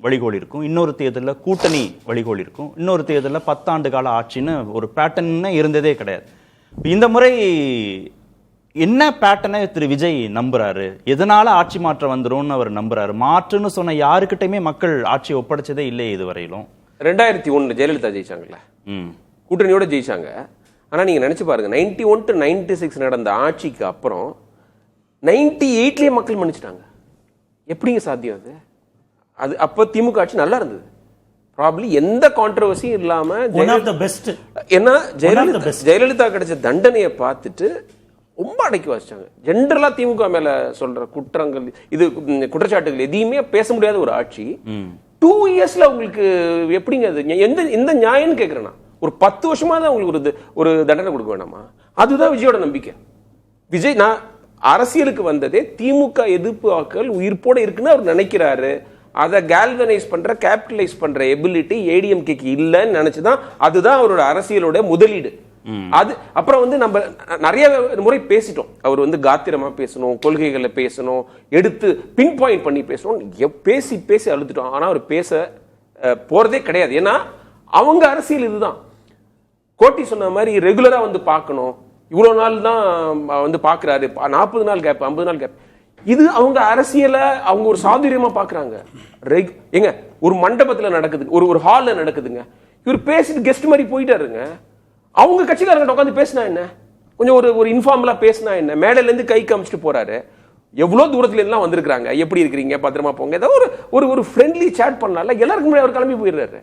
வழிகோலி இருக்கும், இன்னொரு தேர்தலில் கூட்டணி வழிகோலி இருக்கும், இன்னொரு தேர்தலில் 10 ஆண்டு கால ஆட்சின்னு ஒரு பேட்டர்ன் இருந்ததே கிடையாது. இந்த முறை என்ன பேட்டர்னை திரு விஜய் நம்புறாரு? எதனால ஆட்சி மாற்றம் வந்துரும்னு அவர் நம்புறாரு? மாற்றுன்னு சொன்ன யாருக்கிட்டையுமே மக்கள் ஆட்சியை ஒப்படைச்சதே இல்லையே இதுவரையிலும். 2001 ஜெயலலிதா ஜெயிச்சாங்கல்ல, கூட்டணியோட ஜெயிச்சாங்க. ஆனால் நீங்கள் நினச்சி பாருங்க, 91 to 96 நடந்த ஆட்சிக்கு அப்புறம் 98 மக்கள் மன்னிச்சிட்டாங்க. எப்படிங்க சாத்தியம் அது? அது அப்போ திமுக ஆட்சி நல்லா இருந்தது, ப்ராப்ளி எந்த கான்ட்ரவர்சியும் இல்லாமல். ஏன்னா ஜெயலலிதா கிடைச்ச தண்டனையை பார்த்துட்டு ரொம்ப அடக்கி வாசிச்சாங்க. ஜென்ரலா திமுக மேல சொல்ற குற்றங்கள் இது குற்றச்சாட்டுகள் எதையுமே பேச முடியாத ஒரு ஆட்சி 2 இயர்ஸ்ல உங்களுக்கு எப்படிங்க அது எந்த நியாயம்னு கேட்கிறேன்னா, ஒரு 10 வருஷமா தான் உங்களுக்கு ஒரு தண்டனை கொடுக்க வேணாமா? அதுதான் விஜயோட நம்பிக்கை. விஜய் நான் அரசியலுக்கு வந்ததே திமுக எதிர்ப்பு வாக்குகள் உயிர்ப்போட இருக்குன்னு அவர் நினைக்கிறாரு. அதை கேல்வனைஸ் பண்ற கேபிட்டலைஸ் பண்ற எபிலிட்டி ஏடிஎம்கேக்கு இல்லைன்னு நினைச்சுதான் அதுதான் அவரோட அரசியலோட முதலீடு. அது அப்புறம் வந்து நம்ம நிறைய முறை பேசிட்டோம். அவர் வந்து காத்திரமா பேசணும், கொள்கைகளை பேசணும், எடுத்து பின் பாயிண்ட் பண்ணி பேசணும், பேசி பேசி அழுத்துட்டோம். ஆனா அவர் பேச போறதே கிடையாது. ஏன்னா அவங்க அரசியல் இதுதான். கோட்டி சொன்ன மாதிரி ரெகுலரா வந்து பார்க்கணும், இவ்வளவு நாள் தான் வந்து பாக்குறாரு, 40 நாள் கேப் 50 நாள் கேப். இது அவங்க அரசியல அவங்க ஒரு சாதுரியமா பாக்குறாங்க. எங்க ஒரு மண்டபத்துல நடக்குது, ஒரு ஹால்ல நடக்குதுங்க, இவர் பேசிட்டு கெஸ்ட் மாதிரி போயிட்டாருங்க. அவங்க கட்சிக்காரங்க உட்காந்து பேசினா என்ன, கொஞ்சம் ஒரு இன்ஃபார்மலா பேசினா என்ன, மேடையில இருந்து கை காமிச்சிட்டு போறாரு. எவ்வளவு தூரத்துல எல்லாம் வந்திருக்காங்க, எப்படி இருக்கிறீங்க, பத்திரமா போங்க, ஏதாவது ஒரு ஃப்ரெண்ட்லி சாட் பண்ணலாம்ல. எல்லாருக்கும் முன்னாடி அவர் கிளம்பி போயிடுறாரு.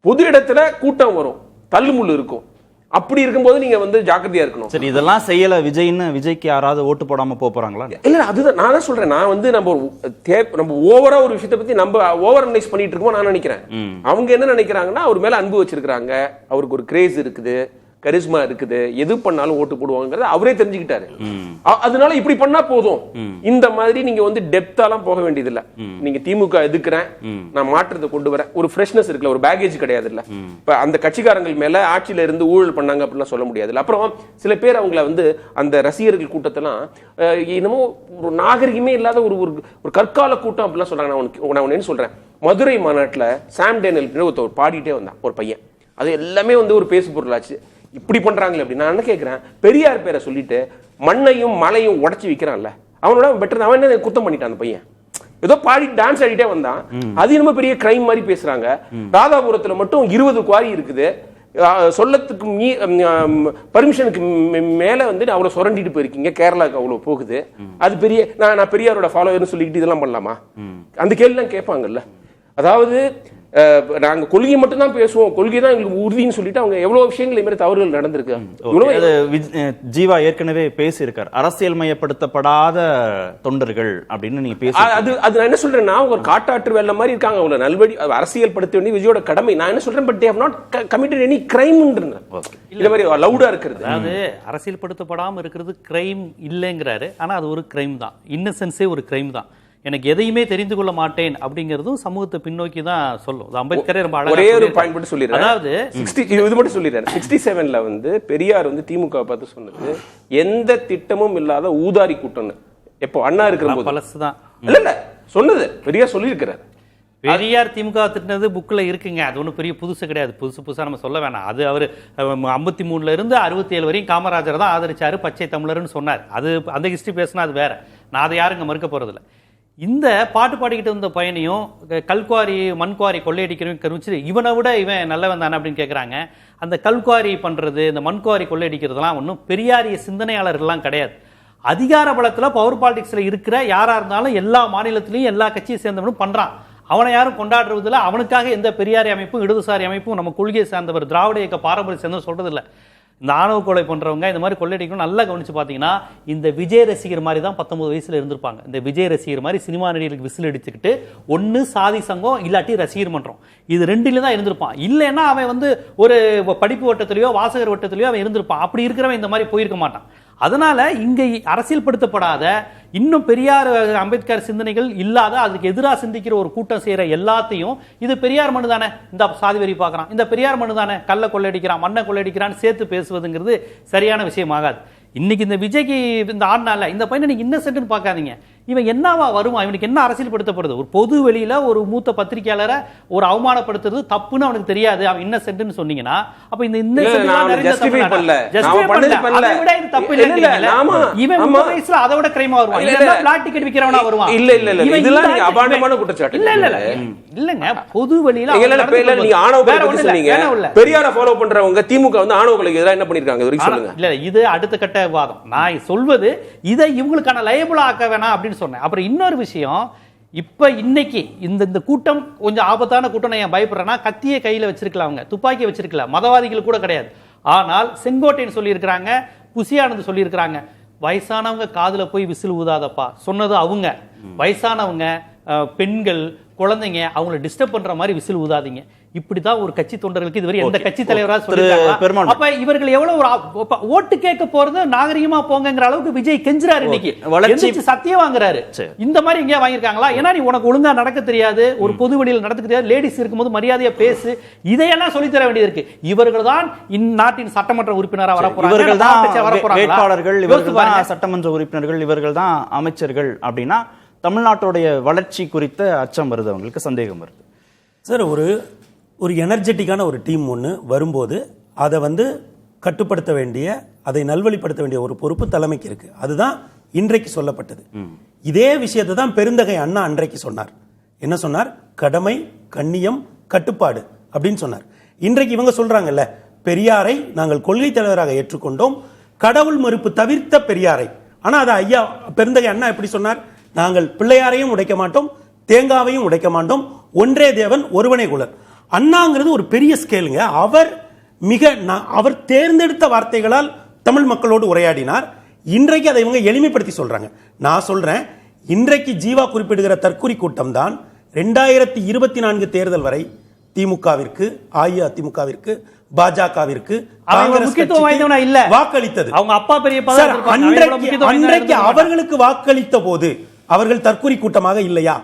பொது இடத்துல கூட்டம் வரும், தள்ளுமுள்ளு இருக்கும். அப்படி இருக்கும்போது நீங்க வந்து ஜாக்கிரதையா இருக்கணும். சரி, இதெல்லாம் செய்யல விஜய்னு விஜய்க்கு யாராவது ஓட்டு போடாம போறாங்களா? இல்ல, அதுதான் நான் தான் சொல்றேன். நான் வந்து நம்ம ஓவரா ஒரு விஷயத்தை பத்தி நம்ம ஓவர் அனலைஸ் பண்ணிட்டு இருக்கோம் நான் நினைக்கிறேன். அவங்க என்ன நினைக்கிறாங்கன்னா, அவர் மேல அன்பு வச்சிருக்காங்க, அவருக்கு ஒரு கிரேஸ் இருக்குது, கரிஸ்மா இருக்குது, எது பண்ணாலும் ஓட்டு போடுவாங்கிறது அவரே தெரிஞ்சுக்கிட்டாரு. அதனால இப்படி பண்ணா போதும், இந்த மாதிரி நீங்க வந்து டெப்தாலாம் போக வேண்டியது இல்ல. நீங்க திமுக எதுக்குறேன், நான் மாற்றத்தை கொண்டு வரேன், ஒரு ஃப்ரெஷ்னஸ் இருக்குல்ல, ஒரு பேகேஜ் கிடையாது இல்ல. இப்ப அந்த கட்சிக்காரங்கள் மேல ஆட்சியில இருந்து ஊழல் பண்ணாங்க அப்படிலாம் சொல்ல முடியாது. அப்புறம் சில பேர் அவங்கள வந்து அந்த ரசிகர்கள் கூட்டத்தெல்லாம் என்னமோ ஒரு நாகரிகமே இல்லாத ஒரு கற்கால கூட்டம் அப்படிலாம் சொல்றாங்க. நான் ஒன்னு சொல்றேன், மதுரை மாநாட்டுல சாம் டேனியல் ஒருத்தர் பாடிட்டே வந்தான், ஒரு பையன். அது எல்லாமே வந்து ஒரு பேசு பொருளாச்சு. இப்படி பண்றாங்களே அப்படி. நான் என்ன கேட்கிறேன், பெரியார் பேரை சொல்லிட்டு மண்ணையும் மலையும் உடைச்சு வைக்கிறான்ல, அவனோட பெட்டர். அவன் என்ன குத்தம் பண்ணிட்டான் அந்த பையன், ஏதோ பாடி டான்ஸ் ஆடிட்டே வந்தான். அது என்னமோ பெரிய கிரைம் மாதிரி பேசுறாங்க. ராதாபுரத்துல மட்டும் 20 குவாரி இருக்குது, சொல்லத்துக்கு பர்மிஷனுக்கு மேல வந்து அவ்வளவு சுரண்டிட்டு போயிருக்கீங்க, கேரளாவுக்கு அவ்வளவு போகுது. அது பெரிய நான் பெரியாரோட ஃபாலோவர்னு சொல்லிக்கிட்டு இதெல்லாம் பண்ணலாமா? அந்த கேள்விலாம் கேட்பாங்கல்ல. அதாவது நாங்க கொள்கை மட்டும் தான் பேசுவோம், கொள்கை தான் எங்களுக்கு உறுதின்னு சொல்லிட்டு அவங்க எவ்வளவு விஷயங்கள் இது மாதிரி தவறுகள் நடந்திருக்கு. ஜீவா ஏற்கனவே பேசியிருக்கார், அரசியல் மயப்படுத்தப்படாத தொண்டர்கள் அப்படின்னு நீங்க பேச. அது நான் என்ன சொல்றேன்னா, ஒரு காட்டாற்று வெள்ள மாதிரி இருக்காங்க. அவங்கள நல்வழி அரசியல் படுத்த வேண்டிய விஜயோட கடமை. நான் என்ன சொல்றேன், but they have not committed any கிரைம்ன்றேன். இந்த மாதிரி லவுடா இருக்கிறது, அதாவது அரசியல் படுத்தப்படாம இருக்கிறது கிரைம் இல்லைங்கிறாரு. ஆனா அது ஒரு கிரைம் தான், இன்னசென்ஸே ஒரு கிரைம் தான். எனக்கு எதையுமே தெரிந்து கொள்ள மாட்டேன் அப்படிங்கிறதும் சமூகத்தை பின்னோக்கி தான் சொல்லும். அம்பேத்கரே ரொம்ப ஒரே ஒரு பாயிண்ட் மட்டும் சொல்லிடுறேன். அதாவது இது மட்டும் சொல்லிடுறேன். 67ல வந்து பெரியார் வந்து திமுக பார்த்து சொன்னது, எந்த திட்டமும் இல்லாத ஊதாரி கூட்டம்னு. எப்போ அண்ணா இருக்கிற போது பழசுதான் இல்ல சொன்னது பெரியார் சொல்லியிருக்கிறார். பெரியார் திமுக திட்டினது புக்கில் இருக்குங்க. அது ஒன்றும் பெரிய புதுசு கிடையாது. புதுசா நம்ம சொல்ல வேணாம். அது அவர் 53ல இருந்து 67 வரையும் காமராஜர் தான் ஆதரிச்சாரு, பச்சை தமிழர்னு சொன்னார். அது அந்த ஹிஸ்டரி பேசினா அது வேற. நான் அதை யாருங்க மறுக்க போறதில்ல. இந்த பாட்டு பாடிக்கிட்டு இருந்த பையனையும் கல்குவாரி மண்குவாரி கொள்ளையடிக்கிறவங்க கருவிச்சு, இவனை விட இவன் நல்லவன் தானே அப்படின்னு கேட்குறாங்க. அந்த கல்குவாரி பண்றது, இந்த மண்குவாரி கொள்ளையடிக்கிறதுலாம் ஒன்றும் பெரியாரிய சிந்தனையாளர்கள்லாம் கிடையாது. அதிகார பலத்தில் பவர் பாலிடிக்ஸில் இருக்கிற யாராக இருந்தாலும் எல்லா மாநிலத்திலையும் எல்லா கட்சியை சேர்ந்தவனும் பண்ணுறான். அவனை யாரும் கொண்டாடுறதில்ல. அவனுக்காக எந்த பெரியாரி அமைப்பும் இடதுசாரி அமைப்பும் நம்ம கொள்கையை சேர்ந்தவர் திராவிட இயக்க பாரம்பரிய சேர்ந்தவர் சொல்றதில்லை. இந்த ஆணவ கொலை பண்றவங்க இந்த மாதிரி கொள்ளையடிக்கணும் நல்லா கவனிச்சு பார்த்தீங்கன்னா, இந்த விஜய் ரசிகர் மாதிரி தான் 19 வயசுல இருந்திருப்பாங்க. இந்த விஜய் ரசிகர் மாதிரி சினிமா நடிகர்களுக்கு விசில் அடிச்சுக்கிட்டு ஒன்று சாதி சங்கம் இல்லாட்டி ரசிகர் மன்றம், இது ரெண்டுல தான் இருந்திருப்பான். இல்லைன்னா அவன் வந்து ஒரு படிப்பு வட்டத்திலேயோ வாசகர் வட்டத்திலேயோ அவன் இருந்திருப்பான். அப்படி இருக்கிறவன் இந்த மாதிரி போயிருக்க மாட்டான். அதனால இங்க அரசியல் படுத்தப்படாத, இன்னும் பெரியார் அம்பேத்கர் சிந்தனைகள் இல்லாத, அதுக்கு எதிராக சிந்திக்கிற ஒரு கூட்டம் செய்யற எல்லாத்தையும் இது பெரியார் மனு தானே, இந்த சாதி வரி பார்க்கறான், இந்த பெரியார் மனு தானே, கள்ள கொள்ளையடிக்கிறான், மண்ணை கொள்ளையடிக்கிறான்னு சேர்த்து பேசுவதுங்கிறது சரியான விஷயம் ஆகாது. இன்னைக்கு இந்த விஜய்க்கு இந்த ஆடினால இந்த பையனை நீங்க இன்னசென்ட்னு பார்க்காதீங்க. இவன் என்னவா வருவான், இவனுக்கு என்ன அரசியல் படுத்தப்படுது? ஒரு பொது வெளியில ஒரு மூத்த பத்திரிகையாளரை ஒரு அவமானப்படுத்துறது தப்புன்னு அவனுக்கு தெரியாது, அவன் இன்னசென்ட்னு சொன்னீங்கன்னா, அப்ப இந்த அதை விட கிரைமா வருவான், பிளாட் டிக்கெட் விக்கிறவனா வருவான். இல்ல இல்ல இல்ல இதெல்லாம் நீங்க அபாண்டமான குற்றச்சாட்டு. இல்ல இல்ல இல்லங்க, பொது வெளியில நீங்க ஆணவ கொலை சொன்னீங்க. பெரியாரை ஃபாலோ பண்றவங்க திமுக வந்து ஆணவ கொலைக்கு எதிராக என்ன பண்ணிருக்காங்க சொல்லுங்க. இல்ல இது அடுத்த கட்ட வாதம். நான் சொல்வது இதை இவங்களுக்கான லயபிள் ஆக்க வேணாம் அப்படின்னு சொன்னேன். அப்புறம் இன்னொரு விஷயம், இப்ப இன்னைக்கு இந்த கூட்டம் கொஞ்சம் ஆபத்தான கூட்டம். நான் பயப்படுறேன்னா, கத்தியை கையில வச்சிருக்கலாம், அவங்க துப்பாக்கி வச்சிருக்கல, மதவாதிகள் கூட கிடையாது. ஆனால் செங்கோட்டையன் சொல்லி இருக்கிறாங்க, புசியானது சொல்லியிருக்கிறாங்க, வயசானவங்க காதுல போய் விசில் ஊதாதப்பா சொன்னது அவங்க. வயசானவங்க, பெண்கள், குழந்தைங்க அவங்களை டிஸ்டர்ப் பண்ற மாதிரி விசில் ஊதாதீங்க. இப்படிதான் ஒரு கட்சி தொண்டர்களுக்கு இதுவரை எந்த கட்சி தலைவரா சொல்லிருக்காங்க. அப்ப இவர்கள் எவ்வளவு ஒரு ஓட்டு கேட்க போறது நாகரிகமா போங்கங்கிற அளவுக்கு விஜய் கெஞ்சுறாரு. இன்னைக்கு சத்தியம் வாங்குறாரு. இந்த மாதிரி எங்கேயா வாங்கிருக்காங்களா? ஏன்னா நீ உனக்கு ஒழுங்கா நடக்க தெரியாது, ஒரு பொது வெளியில் நடக்க தெரியாது, லேடிஸ் இருக்கும்போது மரியாதையா பேசு, இதையெல்லாம் சொல்லி தர வேண்டியது இருக்கு. இவர்கள் தான் இந்நாட்டின் சட்டமன்ற உறுப்பினராக வரப்போறாங்க, வேட்பாளர்கள் இவர்கள் தான், சட்டமன்ற உறுப்பினர்கள் இவர்கள் தான், அமைச்சர்கள். அப்படின்னா தமிழ்நாட்டுடைய வளர்ச்சி குறித்த அச்சம் வருது, அவங்களுக்கு சந்தேகம் வருது. சார், ஒரு எனர்ஜெட்டிக்கான ஒரு டீம் ஒன்று வரும்போது அதை கட்டுப்படுத்த வேண்டிய, அதை நல்வழிப்படுத்த வேண்டிய ஒரு பொறுப்பு தலைமைக்கு இருக்கு. அதுதான் இன்றைக்கு சொல்லப்பட்டது. இதே விஷயத்தை தான் பெருந்தகை அண்ணா அன்றைக்கு சொன்னார். என்ன சொன்னார்? கடமை, கண்ணியம், கட்டுப்பாடு அப்படின்னு சொன்னார். இன்றைக்கு இவங்க சொல்றாங்கல்ல, பெரியாரை நாங்கள் கொள்கை தலைவராக ஏற்றுக்கொண்டோம், கடவுள் மறுப்பு தவிர்த்த பெரியாரை. ஆனா அதை ஐயா பெருந்தகை அண்ணா எப்படி சொன்னார்? நாங்கள் பிள்ளையாரையும் உடைக்க மாட்டோம், தேங்காவையும் உடைக்க மாட்டோம், ஒன்றே தேவன் ஒருவனே குலர். அண்ணாங்கிறது ஒரு பெரிய ஸ்கேலுங்க. அவர் தேர்ந்தெடுத்த வார்த்தைகளால் தமிழ் மக்களோடு உரையாடினார். இன்றைக்கு அதை இவங்க எளிமைப்படுத்தி சொல்றாங்க. நான் சொல்றேன், இன்றைக்கு ஜீவா குறிப்பிடுகிற தற்குறி கூட்டம் தான் 2024 தேர்தல் வரை திமுகவிற்கு, அஇஅதிமுகவிற்கு, பாஜகவிற்கு வாக்களித்தது. அன்றைக்கு அவர்களுக்கு வாக்களித்த போது அவர்கள் தற்குறி கூட்டமாக இல்லையா?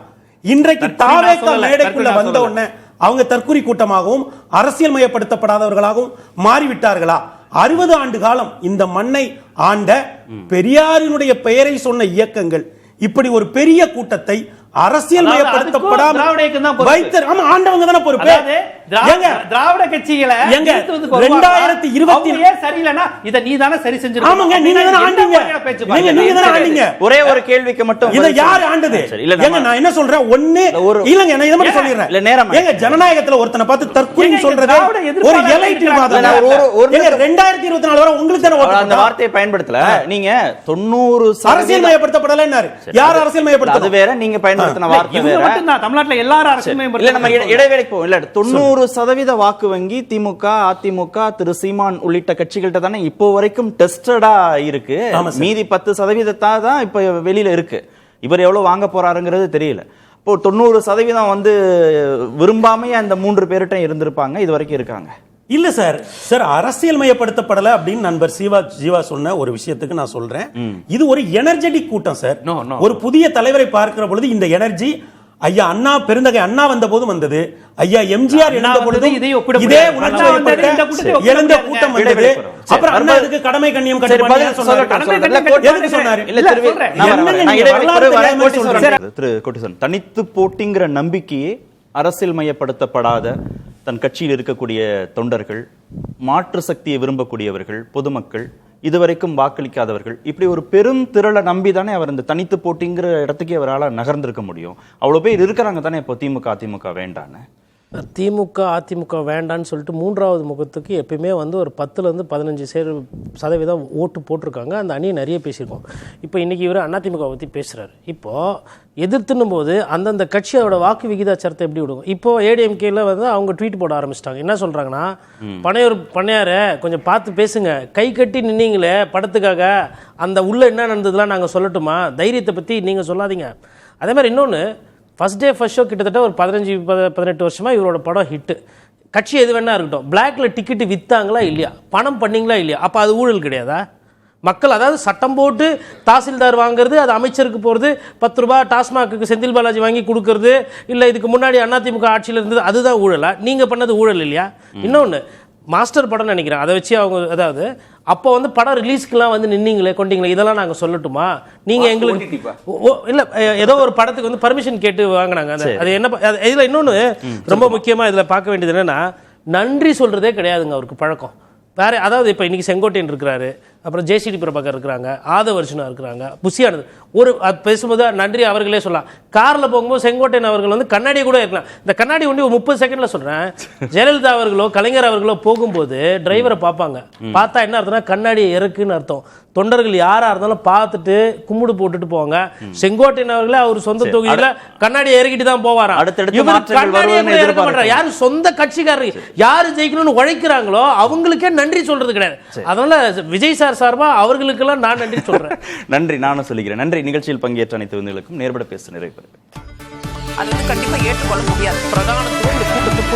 இன்றைக்கு தாவேகா மேடைக்குள்ள வந்த உடனே அவங்க தற்குறி கூட்டமாகவும் அரசியல் மயப்படுத்தப்படாதவர்களாகவும் மாறிவிட்டார்களா? 60 ஆண்டு காலம் இந்த மண்ணை ஆண்ட பெரியாரினுடைய பெயரை சொன்ன இயக்கங்கள் இப்படி ஒரு பெரிய கூட்டத்தை அரசியல் மயப்படுத்தப்படாமல் ஆண்டவங்க தானே பொறுப்பு. திராவிட கட்சிகளை 2020 சரியில்லைன்னா இதை நீ தானே சரி செஞ்சு. ஆமாங்க, நீங்க தானே ஆண்டீங்க. ஒரே ஒரு கேள்விக்கு மட்டும் இதை யார் ஆண்டது? நான் என்ன சொல்றேன், ஒண்ணு இல்லங்க, நான் இதை மட்டும் சொல்லிடுறேன். ஏங்க, ஜனநாயகத்துல ஒருத்தனை பார்த்து தற்குறின்னு சொல்றது ஒரு எலைட்டிவாதம். 2024 வரை உங்களுக்கு தானே அந்த வார்த்தையை பயன்படுத்தல. நீங்க 90 அரசியல் மயப்படுத்தப்படலைன்னாரு. யார் அரசியல் மயப்படுத்த? அது வேற, நீங்க பயன்படுத்தின வார்த்தை வேற. தமிழ்நாட்டுல எல்லாரும் அரசியல் மயப்படுத்த இல்ல, நம்ம இடைவேளைக்கு போவோம். இல்ல, 90% வாக்கு வங்கி திமுக, அதிமுக, திரு சீமான் உள்ளிட்ட கட்சிகள்கிட்ட தானே இப்போ வரைக்கும் டெஸ்டடா இருக்கு. மீதி 10% தான் இப்ப வெளியில இருக்கு. இவர் எவ்வளவு வாங்க போறாருங்கிறது தெரியல. இப்போ 90% விரும்பாமையே அந்த 3 பேர்கிட்ட இருந்திருப்பாங்க, இது வரைக்கும் இருக்காங்க. இல்ல சார், அரசியல் மயப்படுத்தப்படல அப்படின்னு நண்பர் ஜீவா சொன்ன ஒரு விஷயத்துக்கு நான் சொல்றேன், இது ஒரு எனர்ஜெட்டிக் கூட்டம் சார். ஒரு புதிய தலைவரை பார்க்கிற பொழுது இந்த எனர்ஜி ஐயா அண்ணா, பெருந்தகை அண்ணா வந்த போதும் வந்தது, ஐயா எம்ஜிஆர் எழுந்த பொழுது இதே எழுந்த கூட்டம் வந்தது. அப்புறம் அண்ணா இதுக்கு கடமை கண்ணியம் தனித்து போட்டிங்கிற நம்பிக்கையே அரசியல் மயப்படுத்தப்படாத தன் கட்சியில் இருக்கக்கூடிய தொண்டர்கள், மாற்று சக்தியை விரும்பக்கூடியவர்கள், பொதுமக்கள், இதுவரைக்கும் வாக்களிக்காதவர்கள், இப்படி ஒரு பெரும் திரளை நம்பி தானே அவர் இந்த தனித்து போட்டிங்கிற இடத்துக்கே அவரால் நகர்ந்திருக்க முடியும். அவ்வளோ பேர் இருக்கிறாங்க தானே இப்போ திமுக அதிமுக வேண்டான்னு. திமுக அதிமுக வேண்டான்னு சொல்லிட்டு மூன்றாவது முகத்துக்கு எப்பயுமே ஒரு 10% 15% ஓட்டு போட்டிருக்காங்க. அந்த அணியை நிறைய பேசியிருக்கோம். இப்போ இன்றைக்கி இவர் அதிமுக பற்றி பேசுகிறாரு. இப்போது எதிர்த்துன்னும் போது அந்தந்த கட்சியோட வாக்கு விகிதாச்சாரத்தை எப்படி விடுவோம்? இப்போ ஏடிஎம்கேல அவங்க ட்வீட் போட ஆரம்பிச்சிட்டாங்க. என்ன சொல்கிறாங்கன்னா, பண்ணையாரை கொஞ்சம் பார்த்து பேசுங்க, கை கட்டி நின்னீங்களே படத்துக்காக, அந்த உள்ள என்ன நடந்ததுலாம் நாங்கள் சொல்லட்டுமா? தைரியத்தை பற்றி நீங்கள் சொல்லாதீங்க. அதே மாதிரி இன்னொன்று, ஃபர்ஸ்ட் டே ஃபர்ஸ்ட் ஷோ கிட்டத்தட்ட ஒரு 15-18 வருஷமாக இவரோட படம் ஹிட்டு. கட்சி எது வேணா இருக்கட்டும், பிளாக்ல டிக்கெட்டு விற்றாங்களா இல்லையா, பணம் பண்ணிங்களா இல்லையா, அப்போ அது ஊழல் கிடையாதா? மக்கள், அதாவது சட்டம் போட்டு தாசில்தார் வாங்குறது, அது அமைச்சருக்கு போகிறது, 10 ரூபாய் டாஸ்மாக்கு செந்தில் பாலாஜி வாங்கி கொடுக்கறது, இல்லை இதுக்கு முன்னாடி அதிமுக ஆட்சியில் இருந்தது, அதுதான் ஊழலா? நீங்கள் பண்ணது ஊழல் இல்லையா? இன்னொன்று, மாஸ்டர் படம் நினைக்கிறேன், அதை வச்சு அவங்க, அதாவது அப்போ படம் ரிலீஸ்க்குலாம் நின்னீங்களே கொண்டீங்களே, இதெல்லாம் நாங்கள் சொல்லட்டுமா? நீங்கள் எங்களுக்கு இல்லை, ஏதோ ஒரு படத்துக்கு பர்மிஷன் கேட்டு வாங்கினாங்க. அது என்ன இதில் இன்னொன்று ரொம்ப முக்கியமாக இதில் பார்க்க வேண்டியது என்னென்னா, நன்றி சொல்கிறதே கிடையாதுங்க அவருக்கு பழக்கம். வேற, அதாவது இப்போ இன்றைக்கி செங்கோட்டையன் இருக்கிறாரு, அப்புறம் ஜேசிடி பிரபாகர் இருக்கிறாங்க, ஆதவர்ஷனா இருக்கிறாங்க, புசியானது ஒரு பேசும்போது நன்றி அவர்களே சொல்லலாம். காரில் போகும்போது செங்கோட்டையன் அவர்கள் கண்ணாடியை கூட இருக்கலாம். இந்த கண்ணாடி ஒண்டி ஒரு 30 செகண்டில் சொல்கிறேன். ஜெயலலிதா அவர்களோ கலைஞர் அவர்களோ போகும்போது டிரைவரை பார்ப்பாங்க. பார்த்தா என்ன அர்த்தம்னா கண்ணாடியை இறக்குன்னு அர்த்தம். தொண்டர்கள் யாராக இருந்தாலும் பார்த்துட்டு கும்பிடு போட்டுட்டு போவாங்க. செங்கோட்டையன் அவர்களே அவர் சொந்த தொகுதியில் கண்ணாடியை இறக்கிட்டு தான் போவாராம். யாரு சொந்த கட்சிக்காரர் யாரு ஜெயிக்கணும்னு உழைக்கிறாங்களோ அவங்களுக்கே நன்றி சொல்றது கிடையாது. அதனால விஜய் சார் எம்ஜிஆர் சார்பா அவர்களுக்கெல்லாம் நான் நன்றி சொல்றேன். நன்றி, நானும் சொல்லிக்கிறேன். நன்றி. நிகழ்ச்சியில் பங்கேற்ற அனைத்து விருந்துகளுக்கும் நேர்பட பேச நிறைவு பெறுகிறேன். அது வந்து கண்டிப்பா ஏற்றுக்கொள்ள முடியாது. பிரதானத்துவம் இந்த கூட்டத்துக்கு